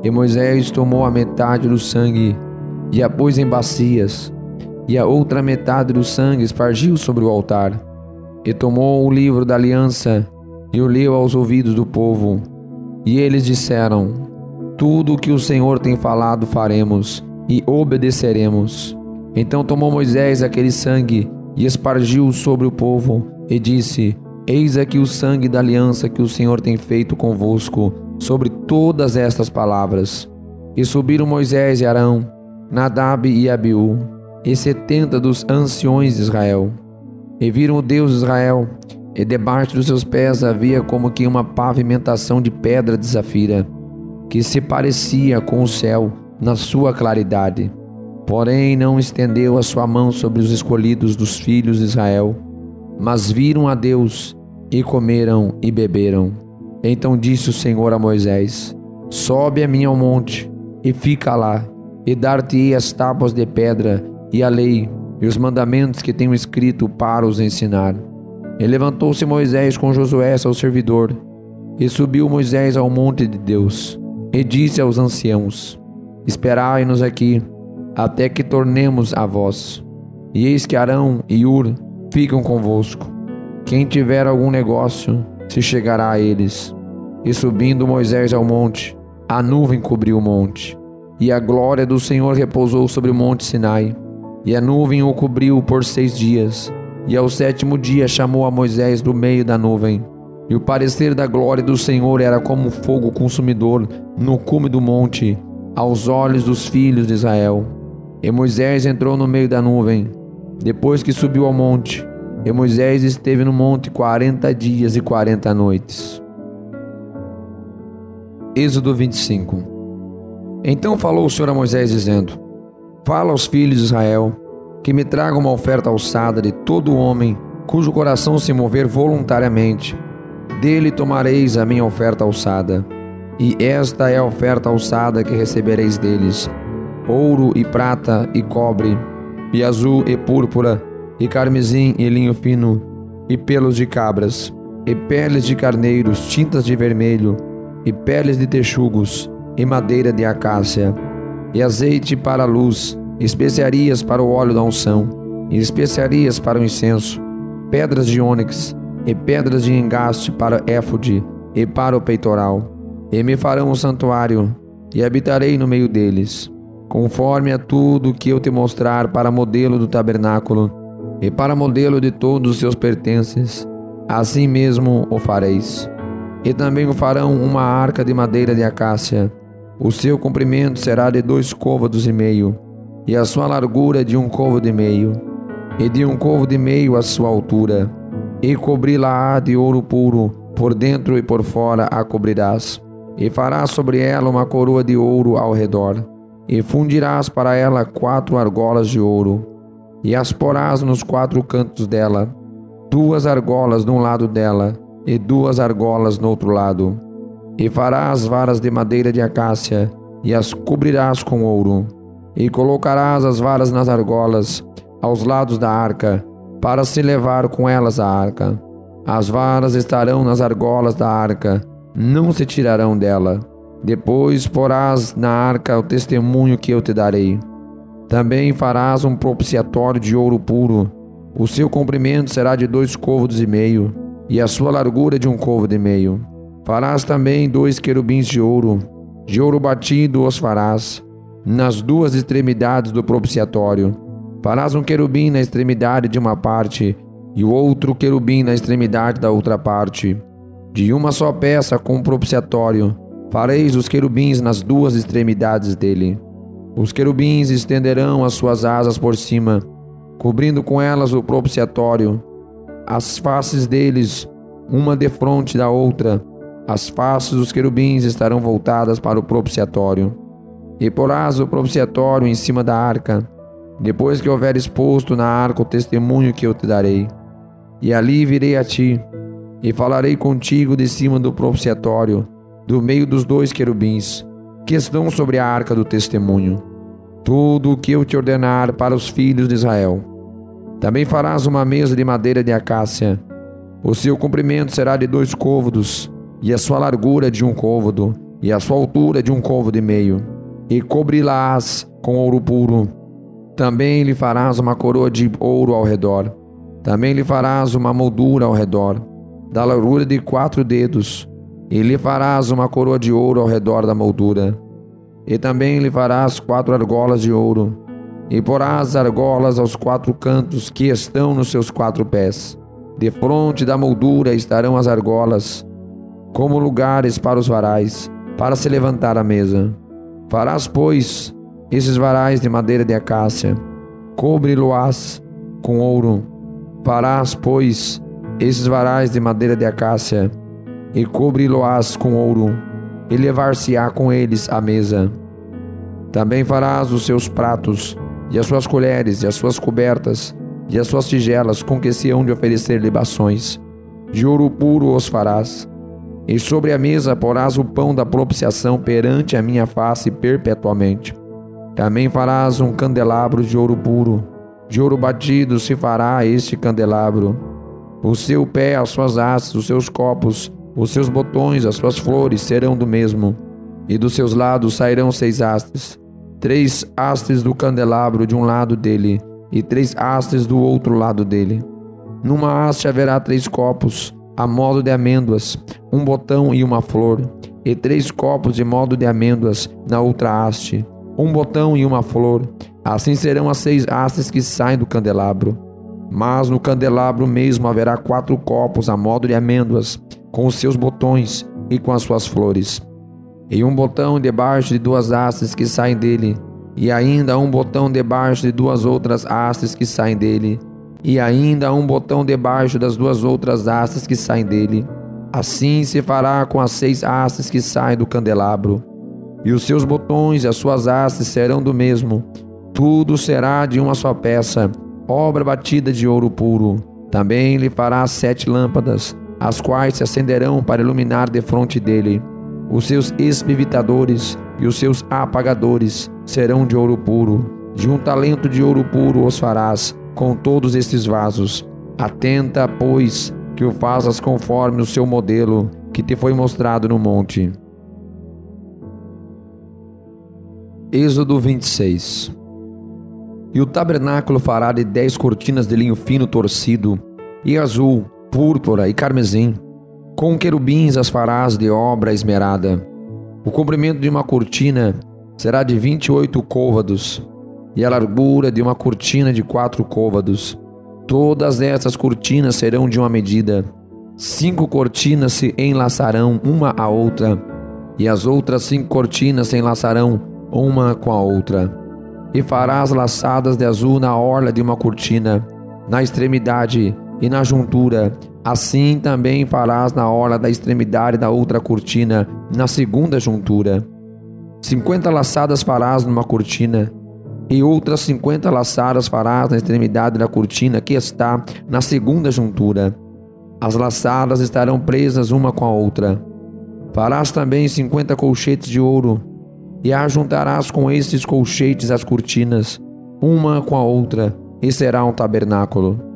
E Moisés tomou a metade do sangue e a pôs em bacias, e a outra metade do sangue espargiu sobre o altar. E tomou o livro da aliança e o leu aos ouvidos do povo. E eles disseram: tudo o que o Senhor tem falado faremos e obedeceremos. Então tomou Moisés aquele sangue e espargiu sobre o povo e disse: eis aqui o sangue da aliança que o Senhor tem feito convosco sobre todas estas palavras. E subiram Moisés e Arão, Nadab e Abiú, e 70 dos anciões de Israel. E viram o Deus de Israel, e debaixo dos seus pés havia como que uma pavimentação de pedra de safira, que se parecia com o céu na sua claridade. Porém não estendeu a sua mão sobre os escolhidos dos filhos de Israel, mas viram a Deus, e comeram e beberam. Então disse o Senhor a Moisés: sobe a mim ao monte, e fica lá, e dar-te-ei as tábuas de pedra, e a lei, e os mandamentos que tenho escrito para os ensinar. E levantou-se Moisés com Josué seu servidor, e subiu Moisés ao monte de Deus, e disse aos anciãos: esperai-nos aqui, até que tornemos a vós. E eis que Arão e Ur ficam convosco. Quem tiver algum negócio, se chegará a eles. E subindo Moisés ao monte, a nuvem cobriu o monte, e a glória do Senhor repousou sobre o monte Sinai. E a nuvem o cobriu por 6 dias, e ao 7º dia chamou a Moisés do meio da nuvem. E o parecer da glória do Senhor era como fogo consumidor no cume do monte, aos olhos dos filhos de Israel. E Moisés entrou no meio da nuvem, depois que subiu ao monte. E Moisés esteve no monte 40 dias e 40 noites. Êxodo 25. Então falou o Senhor a Moisés, dizendo: fala aos filhos de Israel, que me tragam uma oferta alçada de todo homem, cujo coração se mover voluntariamente. Dele tomareis a minha oferta alçada. E esta é a oferta alçada que recebereis deles: ouro e prata e cobre, e azul e púrpura, e carmesim e linho fino, e pelos de cabras, e peles de carneiros, tintas de vermelho, e peles de texugos, e madeira de acácia, e azeite para a luz, especiarias para o óleo da unção, e especiarias para o incenso, pedras de ônix, e pedras de engaste para éfode e para o peitoral. E me farão um santuário, e habitarei no meio deles, conforme a tudo que eu te mostrar para modelo do tabernáculo, e para modelo de todos os seus pertences, assim mesmo o fareis. E também o farão uma arca de madeira de acácia. O seu comprimento será de 2 côvados e meio, e a sua largura de 1 côvado e meio, e de 1 côvado e meio a sua altura. E cobri-la-á de ouro puro, por dentro e por fora a cobrirás. E farás sobre ela uma coroa de ouro ao redor, e fundirás para ela 4 argolas de ouro, e as porás nos 4 cantos dela, 2 argolas de um lado dela, e 2 argolas no outro lado. E farás varas de madeira de acácia, e as cobrirás com ouro. E colocarás as varas nas argolas, aos lados da arca, para se levar com elas a arca. As varas estarão nas argolas da arca, não se tirarão dela. Depois porás na arca o testemunho que eu te darei. Também farás um propiciatório de ouro puro. O seu comprimento será de 2 côvados e meio, e a sua largura de 1 côvado e meio. Farás também 2 querubins de ouro batido os farás, nas 2 extremidades do propiciatório. Farás um querubim na extremidade de uma parte, e o outro querubim na extremidade da outra parte. De uma só peça com o propiciatório, fareis os querubins nas 2 extremidades dele. Os querubins estenderão as suas asas por cima, cobrindo com elas o propiciatório. As faces deles, uma defronte da outra, as faces dos querubins estarão voltadas para o propiciatório. E porás o propiciatório em cima da arca, depois que houver exposto na arca o testemunho que eu te darei. E ali virei a ti, e falarei contigo de cima do propiciatório, do meio dos 2 querubins, que estão sobre a arca do testemunho, tudo o que eu te ordenar para os filhos de Israel. Também farás uma mesa de madeira de acácia. O seu comprimento será de 2 côvados, e a sua largura de 1 côvado, e a sua altura de 1 côvado e meio, e cobri-la-ás com ouro puro. Também lhe farás uma coroa de ouro ao redor. Também lhe farás uma moldura ao redor, da largura de 4 dedos, e lhe farás uma coroa de ouro ao redor da moldura. E também lhe farás 4 argolas de ouro, e porás argolas aos 4 cantos que estão nos seus 4 pés. Defronte da moldura estarão as argolas, como lugares para os varais, para se levantar a mesa. Farás, pois, esses varais de madeira de acácia, cobre-lo-ás com ouro. Farás, pois, esses varais de madeira de acácia, e cobre-lo-ás com ouro, e levar-se-á com eles à mesa. Também farás os seus pratos, e as suas colheres, e as suas cobertas, e as suas tigelas com que se hão de oferecer libações. De ouro puro os farás. E sobre a mesa porás o pão da propiciação perante a minha face perpetuamente. Também farás um candelabro de ouro puro. De ouro batido se fará este candelabro. O seu pé, as suas hastes, os seus copos, os seus botões, as suas flores serão do mesmo. E dos seus lados sairão 6 hastes. 3 hastes do candelabro de um lado dele, e 3 hastes do outro lado dele. Numa haste haverá 3 copos, a modo de amêndoas, um botão e uma flor, e 3 copos de modo de amêndoas na outra haste, um botão e uma flor. Assim serão as 6 hastes que saem do candelabro. Mas no candelabro mesmo haverá 4 copos a modo de amêndoas, com os seus botões e com as suas flores. E um botão debaixo de 2 hastes que saem dele, e ainda um botão debaixo de 2 outras hastes que saem dele, e ainda um botão debaixo das 2 outras hastes que saem dele. Assim se fará com as 6 hastes que saem do candelabro. E os seus botões e as suas hastes serão do mesmo. Tudo será de uma só peça, obra batida de ouro puro. Também lhe fará 7 lâmpadas, as quais se acenderão para iluminar defronte dele. Os seus espivitadores e os seus apagadores serão de ouro puro. De 1 talento de ouro puro os farás com todos estes vasos. Atenta, pois, que o faças conforme o seu modelo que te foi mostrado no monte. Êxodo 26. E o tabernáculo fará de 10 cortinas de linho fino torcido, e azul, púrpura e carmesim. Com querubins as farás de obra esmerada. O comprimento de uma cortina será de 28 côvados, e a largura de uma cortina de 4 côvados. Todas estas cortinas serão de uma medida. 5 cortinas se enlaçarão uma à outra, e as outras 5 cortinas se enlaçarão uma com a outra. E farás laçadas de azul na orla de uma cortina, na extremidade e na juntura. Assim também farás na orla da extremidade da outra cortina, na segunda juntura. 50 laçadas farás numa cortina, e outras 50 laçadas farás na extremidade da cortina que está na segunda juntura. As laçadas estarão presas uma com a outra. Farás também 50 colchetes de ouro, e ajuntarás com estes colchetes as cortinas, uma com a outra, e será um tabernáculo.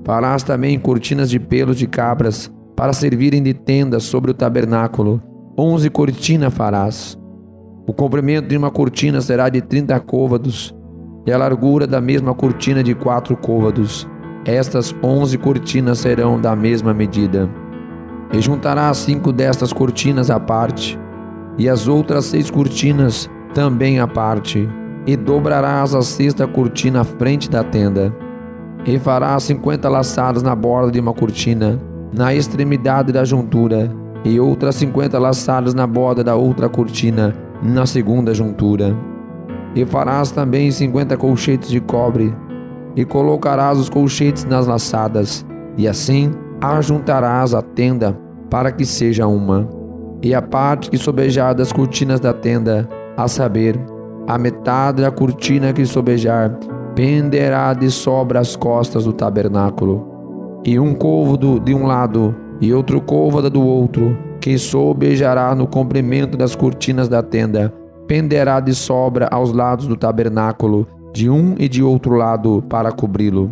Farás também cortinas de pelos de cabras, para servirem de tendas sobre o tabernáculo. 11 cortinas farás. O comprimento de uma cortina será de 30 côvados, e a largura da mesma cortina de 4 côvados. Estas 11 cortinas serão da mesma medida. E juntarás 5 destas cortinas à parte, e as outras 6 cortinas também à parte, e dobrarás a 6ª cortina à frente da tenda. E farás 50 laçadas na borda de uma cortina, na extremidade da juntura, e outras 50 laçadas na borda da outra cortina, na segunda juntura. E farás também 50 colchetes de cobre, e colocarás os colchetes nas laçadas, e assim ajuntarás a tenda para que seja uma. E a parte que sobejar das cortinas da tenda, a saber, a metade da cortina que sobejar, penderá de sobre as costas do tabernáculo, e um côvado de um lado e outro côvado do outro, que sobejará no comprimento das cortinas da tenda, penderá de sobra aos lados do tabernáculo, de um e de outro lado, para cobri-lo.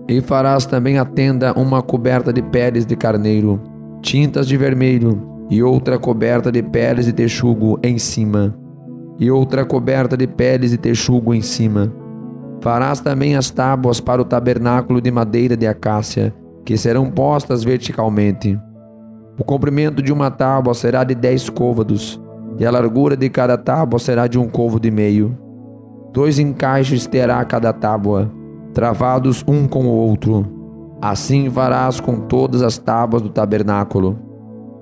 E farás também a tenda uma coberta de peles de carneiro, tintas de vermelho, e outra coberta de peles de texugo em cima, e outra coberta de peles de texugo em cima. Farás também as tábuas para o tabernáculo de madeira de acácia, que serão postas verticalmente. O comprimento de uma tábua será de 10 côvados, e a largura de cada tábua será de 1 côvado e meio. 2 encaixes terá cada tábua, travados um com o outro. Assim farás com todas as tábuas do tabernáculo.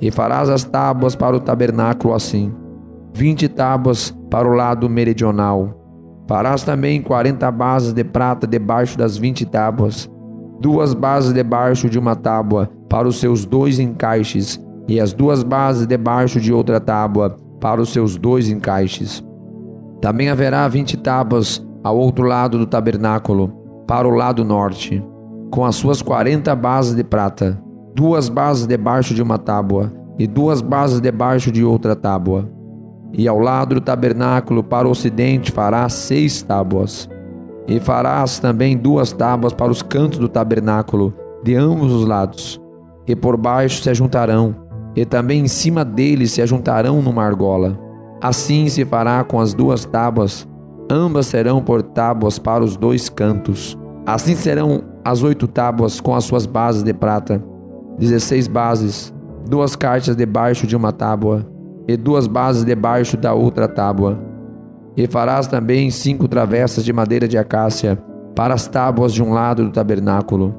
E farás as tábuas para o tabernáculo assim: 20 tábuas para o lado meridional. Farás também 40 bases de prata debaixo das 20 tábuas, 2 bases debaixo de uma tábua para os seus 2 encaixes, e as 2 bases debaixo de outra tábua para os seus 2 encaixes. Também haverá 20 tábuas ao outro lado do tabernáculo, para o lado norte, com as suas 40 bases de prata, 2 bases debaixo de uma tábua e 2 bases debaixo de outra tábua. E ao lado do tabernáculo para o ocidente farás 6 tábuas. E farás também 2 tábuas para os cantos do tabernáculo, de ambos os lados, e por baixo se ajuntarão, e também em cima deles se ajuntarão numa argola. Assim se fará com as 2 tábuas, ambas serão por tábuas para os 2 cantos. Assim serão as 8 tábuas com as suas bases de prata, 16 bases, 2 caixas debaixo de uma tábua, e 2 bases debaixo da outra tábua. E farás também 5 travessas de madeira de acácia para as tábuas de um lado do tabernáculo,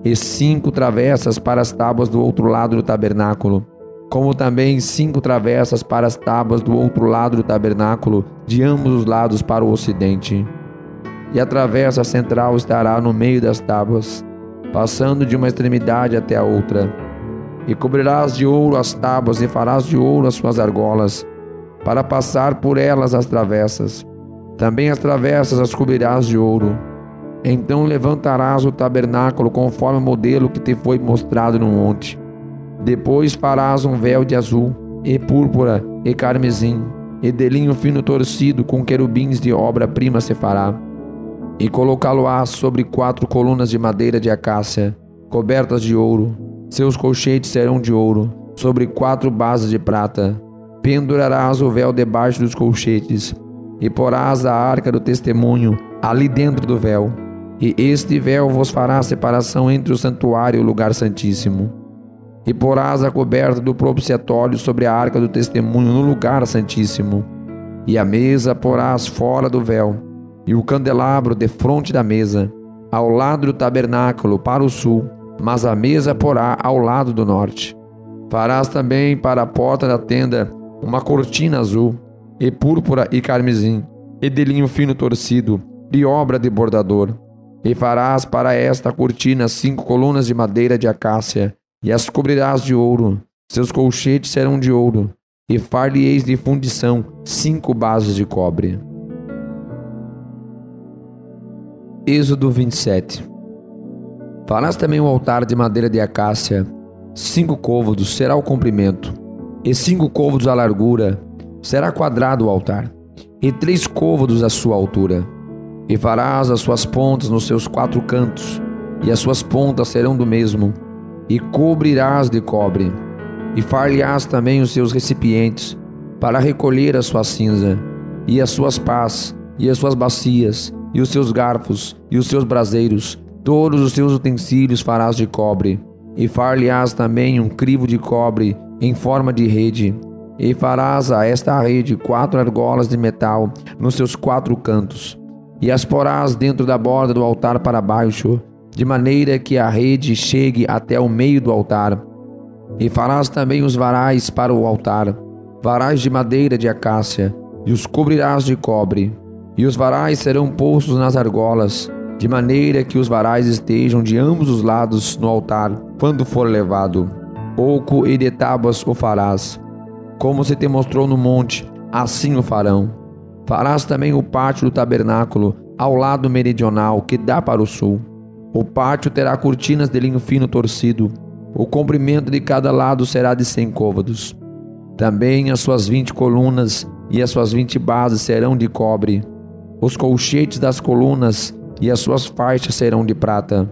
e 5 travessas para as tábuas do outro lado do tabernáculo, como também 5 travessas para as tábuas do outro lado do tabernáculo, de ambos os lados para o ocidente. E a travessa central estará no meio das tábuas, passando de uma extremidade até a outra. E cobrirás de ouro as tábuas e farás de ouro as suas argolas, para passar por elas as travessas. Também as travessas as cobrirás de ouro. Então levantarás o tabernáculo conforme o modelo que te foi mostrado no monte. Depois farás um véu de azul, e púrpura, e carmesim, e de linho fino torcido com querubins de obra-prima se fará. E colocá-lo-ás sobre 4 colunas de madeira de acácia, cobertas de ouro. Seus colchetes serão de ouro, sobre 4 bases de prata. Pendurarás o véu debaixo dos colchetes, e porás a arca do testemunho ali dentro do véu. E este véu vos fará separação entre o santuário e o lugar santíssimo. E porás a coberta do propiciatório sobre a arca do testemunho no lugar santíssimo. E a mesa porás fora do véu, e o candelabro defronte da mesa, ao lado do tabernáculo para o sul, mas a mesa porá ao lado do norte. Farás também para a porta da tenda uma cortina azul, e púrpura e carmesim, e de linho fino torcido, de obra de bordador. E farás para esta cortina 5 colunas de madeira de acácia, e as cobrirás de ouro. Seus colchetes serão de ouro, e far-lhe-eis de fundição 5 bases de cobre. Êxodo 27. Farás também um altar de madeira de acácia, 5 côvados será o comprimento, e 5 côvados a largura, será quadrado o altar, e 3 côvados a sua altura. E farás as suas pontas nos seus 4 cantos, e as suas pontas serão do mesmo, e cobrirás de cobre. E far-lhe-ás também os seus recipientes, para recolher a sua cinza, e as suas pás, e as suas bacias, e os seus garfos, e os seus braseiros. Todos os seus utensílios farás de cobre. E far-lhe-ás também um crivo de cobre em forma de rede. E farás a esta rede 4 argolas de metal nos seus 4 cantos, e as porás dentro da borda do altar para baixo, de maneira que a rede chegue até o meio do altar. E farás também os varais para o altar, varais de madeira de acácia, e os cobrirás de cobre. E os varais serão postos nas argolas, de maneira que os varais estejam de ambos os lados no altar, quando for levado. Oco e de tábuas o farás. Como se te mostrou no monte, assim o farão. Farás também o pátio do tabernáculo, ao lado meridional, que dá para o sul. O pátio terá cortinas de linho fino torcido, O comprimento de cada lado será de 100 côvados. Também as suas 20 colunas e as suas 20 bases serão de cobre. Os colchetes das colunas e as suas faixas serão de prata.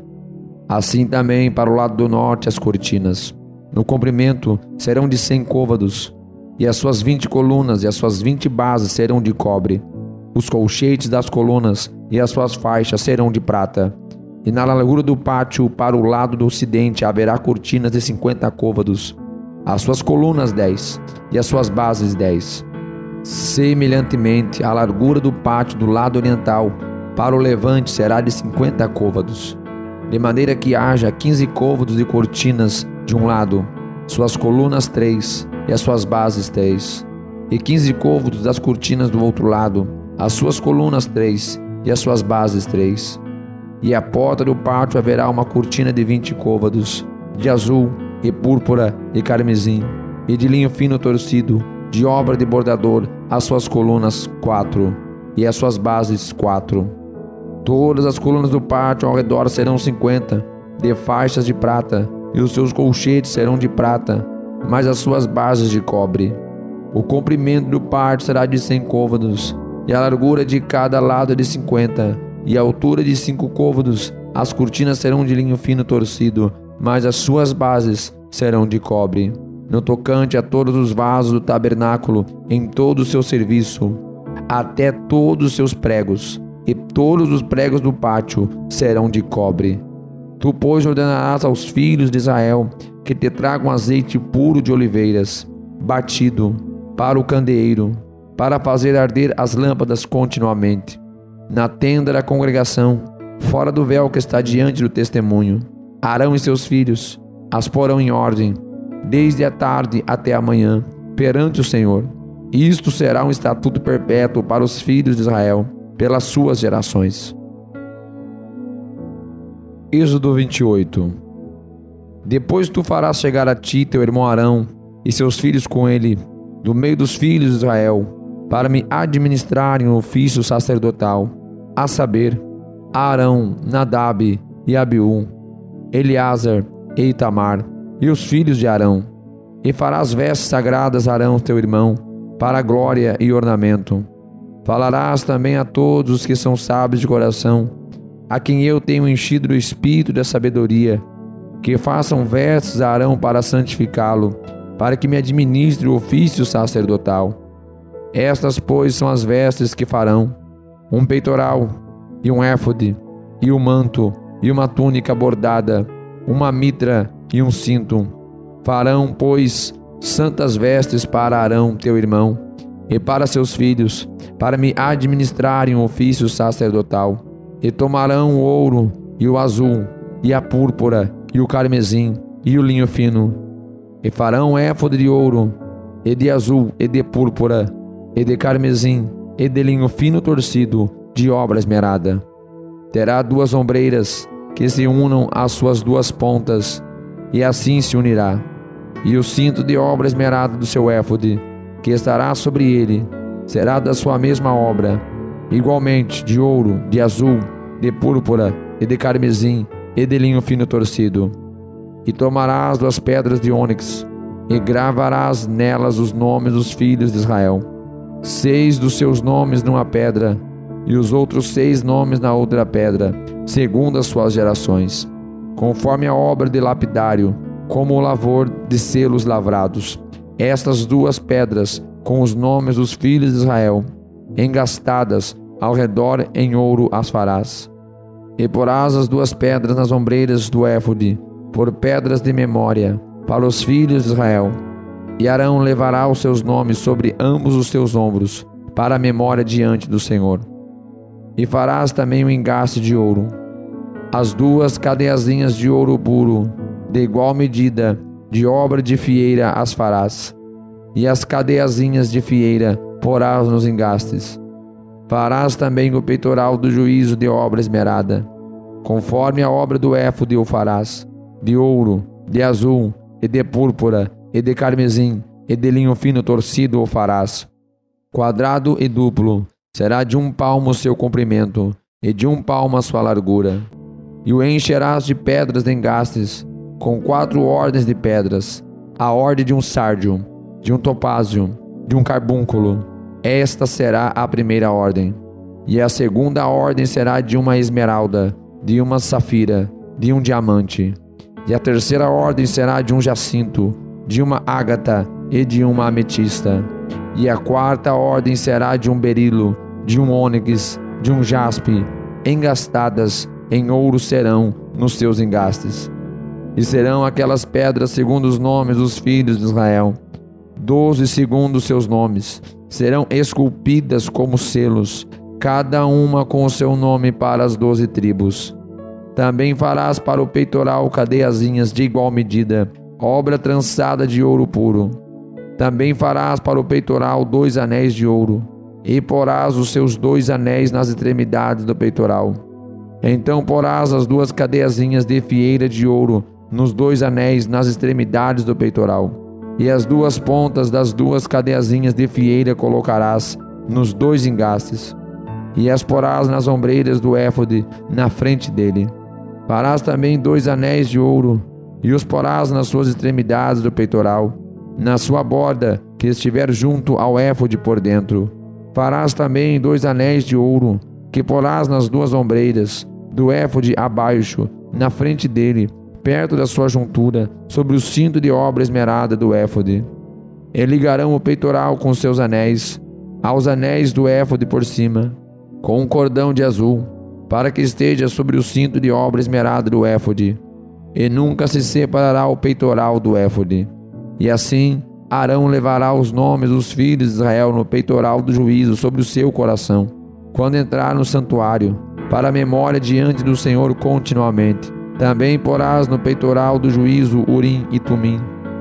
Assim também para o lado do norte as cortinas. No comprimento serão de 100 côvados, e as suas 20 colunas e as suas 20 bases serão de cobre. Os colchetes das colunas e as suas faixas serão de prata. E na largura do pátio para o lado do ocidente haverá cortinas de 50 côvados. As suas colunas 10 e as suas bases 10. Semelhantemente, a largura do pátio do lado oriental para o levante será de 50 côvados, de maneira que haja 15 côvados de cortinas de um lado, suas colunas 3 e as suas bases 3, e 15 côvados das cortinas do outro lado, as suas colunas 3 e as suas bases 3. E à porta do pátio haverá uma cortina de 20 côvados, de azul e púrpura e carmesim, e de linho fino torcido, de obra de bordador, as suas colunas 4 e as suas bases 4. Todas as colunas do pátio ao redor serão 50, de faixas de prata, e os seus colchetes serão de prata, mas as suas bases de cobre. O comprimento do pátio será de 100 côvados, e a largura de cada lado é de 50, e a altura de 5 côvados. As cortinas serão de linho fino torcido, mas as suas bases serão de cobre. No tocante a todos os vasos do tabernáculo, em todo o seu serviço, até todos os seus pregos, e todos os pregos do pátio serão de cobre. Tu, pois, ordenarás aos filhos de Israel que te tragam azeite puro de oliveiras, batido, para o candeeiro, para fazer arder as lâmpadas continuamente, na tenda da congregação, fora do véu que está diante do testemunho. Arão e seus filhos as porão em ordem, desde a tarde até a manhã, perante o Senhor. Isto será um estatuto perpétuo para os filhos de Israel, pelas suas gerações. Êxodo 28. Depois tu farás chegar a ti teu irmão Arão e seus filhos com ele, do meio dos filhos de Israel, para me administrarem o ofício sacerdotal, a saber, Arão, Nadab e Abiú, Eleazar e Itamar, e os filhos de Arão. E farás vestes sagradas a Arão teu irmão, para glória e ornamento. Falarás também a todos os que são sábios de coração, a quem eu tenho enchido do espírito da sabedoria, que façam vestes a Arão para santificá-lo, para que me administre o ofício sacerdotal. Estas, pois, são as vestes que farão: um peitoral, e um éfode, e um manto, e uma túnica bordada, uma mitra e um cinto. Farão, pois, santas vestes para Arão teu irmão, e para seus filhos, para me administrarem o ofício sacerdotal. E tomarão o ouro, e o azul, e a púrpura, e o carmesim, e o linho fino. E farão éfode de ouro, e de azul, e de púrpura, e de carmesim, e de linho fino torcido, de obra esmerada. Terá 2 ombreiras, que se unam às suas 2 pontas, e assim se unirá. E o cinto de obra esmerada do seu éfode, que estará sobre ele, será da sua mesma obra, igualmente de ouro, de azul, de púrpura, e de carmesim, e de linho fino torcido. E tomarás 2 pedras de ônix, e gravarás nelas os nomes dos filhos de Israel, 6 dos seus nomes numa pedra, e os outros 6 nomes na outra pedra, segundo as suas gerações, conforme a obra de lapidário, como o lavor de selos lavrados. Estas 2 pedras, com os nomes dos filhos de Israel, engastadas ao redor em ouro as farás. E porás as 2 pedras nas ombreiras do éfode, por pedras de memória, para os filhos de Israel. E Arão levará os seus nomes sobre ambos os seus ombros, para a memória diante do Senhor. E farás também um engaste de ouro. As 2 cadeiazinhas de ouro puro, de igual medida, de obra de fieira as farás. E as cadeiazinhas de fieira porás nos engastes. Farás também o peitoral do juízo de obra esmerada, conforme a obra do éfode o farás, de ouro, de azul, e de púrpura, e de carmesim, e de linho fino torcido o farás. Quadrado e duplo, será de 1 palmo o seu comprimento, e de 1 palmo a sua largura. E o encherás de pedras de engastes, com 4 ordens de pedras, a ordem de um sárdio, de um topázio, de um carbúnculo. Esta será a primeira ordem. E a segunda ordem será de uma esmeralda, de uma safira, de um diamante. E a terceira ordem será de um jacinto, de uma ágata e de uma ametista. E a quarta ordem será de um berilo, de um ônix, de um jaspe. Engastadas em ouro serão nos seus engastes. E serão aquelas pedras segundo os nomes dos filhos de Israel, 12 segundo seus nomes. Serão esculpidas como selos, cada uma com o seu nome para as 12 tribos. Também farás para o peitoral cadeiazinhas de igual medida, obra trançada de ouro puro. Também farás para o peitoral 2 anéis de ouro, e porás os seus 2 anéis nas extremidades do peitoral. Então porás as 2 cadeiazinhas de fieira de ouro nos 2 anéis nas extremidades do peitoral, e as 2 pontas das 2 cadeiazinhas de fieira colocarás nos 2 engastes, e as porás nas ombreiras do éfode na frente dele. Farás também 2 anéis de ouro, e os porás nas suas extremidades do peitoral, na sua borda que estiver junto ao éfode por dentro. Farás também 2 anéis de ouro, que porás nas 2 ombreiras do éfode abaixo, na frente dele, perto da sua juntura, sobre o cinto de obra esmerada do éfode. E ligarão o peitoral com seus anéis, aos anéis do éfode por cima, com um cordão de azul, para que esteja sobre o cinto de obra esmerada do éfode, e nunca se separará o peitoral do éfode. E assim Arão levará os nomes dos filhos de Israel no peitoral do juízo sobre o seu coração, quando entrar no santuário, para a memória diante do Senhor continuamente. Também porás no peitoral do juízo Urim e Tumim,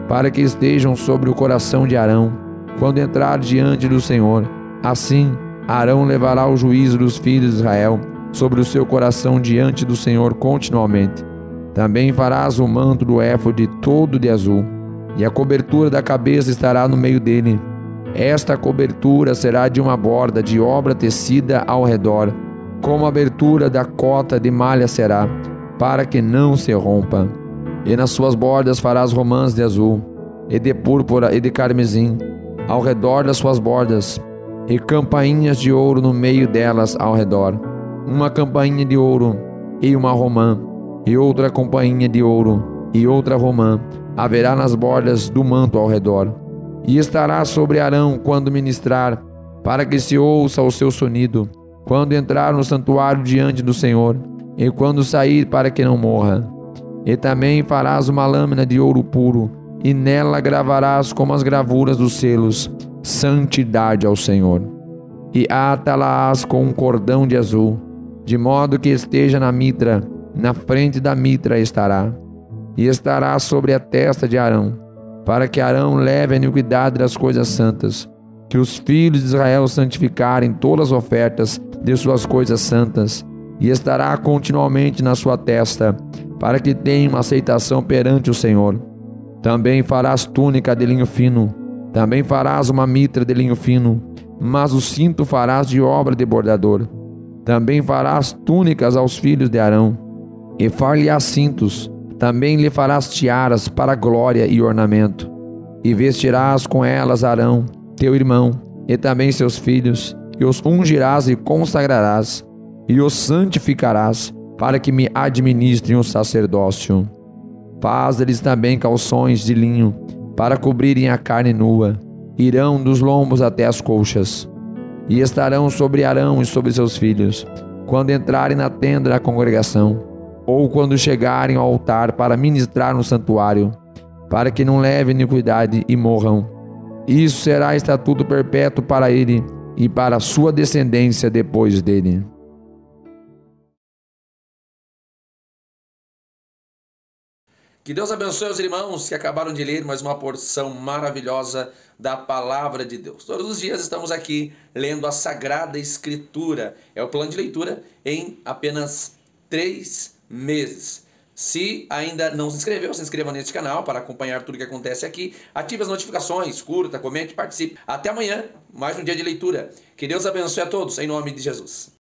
para que estejam sobre o coração de Arão, quando entrar diante do Senhor. Assim, Arão levará o juízo dos filhos de Israel sobre o seu coração diante do Senhor continuamente. Também farás o manto do éfode todo de azul, e a cobertura da cabeça estará no meio dele. Esta cobertura será de uma borda de obra tecida ao redor, como a abertura da cota de malha será, para que não se rompa. E nas suas bordas farás romãs de azul, e de púrpura e de carmesim, ao redor das suas bordas, e campainhas de ouro no meio delas ao redor. Uma campainha de ouro e uma romã, e outra campainha de ouro e outra romã haverá nas bordas do manto ao redor. E estará sobre Arão quando ministrar, para que se ouça o seu sonido, quando entrar no santuário diante do Senhor, e quando sair, para que não morra. E também farás uma lâmina de ouro puro, e nela gravarás como as gravuras dos selos, santidade ao Senhor. E ata-la-ás com um cordão de azul, de modo que esteja na mitra, na frente da mitra estará. E estará sobre a testa de Arão, para que Arão leve a iniquidade das coisas santas, que os filhos de Israel santificarem todas as ofertas de suas coisas santas, e estará continuamente na sua testa, para que tenha uma aceitação perante o Senhor. Também farás túnica de linho fino, também farás uma mitra de linho fino, mas o cinto farás de obra de bordador. Também farás túnicas aos filhos de Arão, e far-lhe-ás cintos. Também lhe farás tiaras para glória e ornamento, e vestirás com elas Arão, teu irmão, e também seus filhos, e os ungirás e consagrarás, e os santificarás, para que me administrem o sacerdócio. Faz-lhes também calções de linho, para cobrirem a carne nua, irão dos lombos até as coxas, e estarão sobre Arão e sobre seus filhos, quando entrarem na tenda da congregação, ou quando chegarem ao altar para ministrar no santuário, para que não levem iniquidade e morram. Isso será estatuto perpétuo para ele e para a sua descendência depois dele. Que Deus abençoe os irmãos que acabaram de ler mais uma porção maravilhosa da Palavra de Deus. Todos os dias estamos aqui lendo a Sagrada Escritura. É o plano de leitura em apenas 3 meses. Se ainda não se inscreveu, se inscreva neste canal para acompanhar tudo que acontece aqui. Ative as notificações, curta, comente, participe. Até amanhã, mais um dia de leitura. Que Deus abençoe a todos, em nome de Jesus.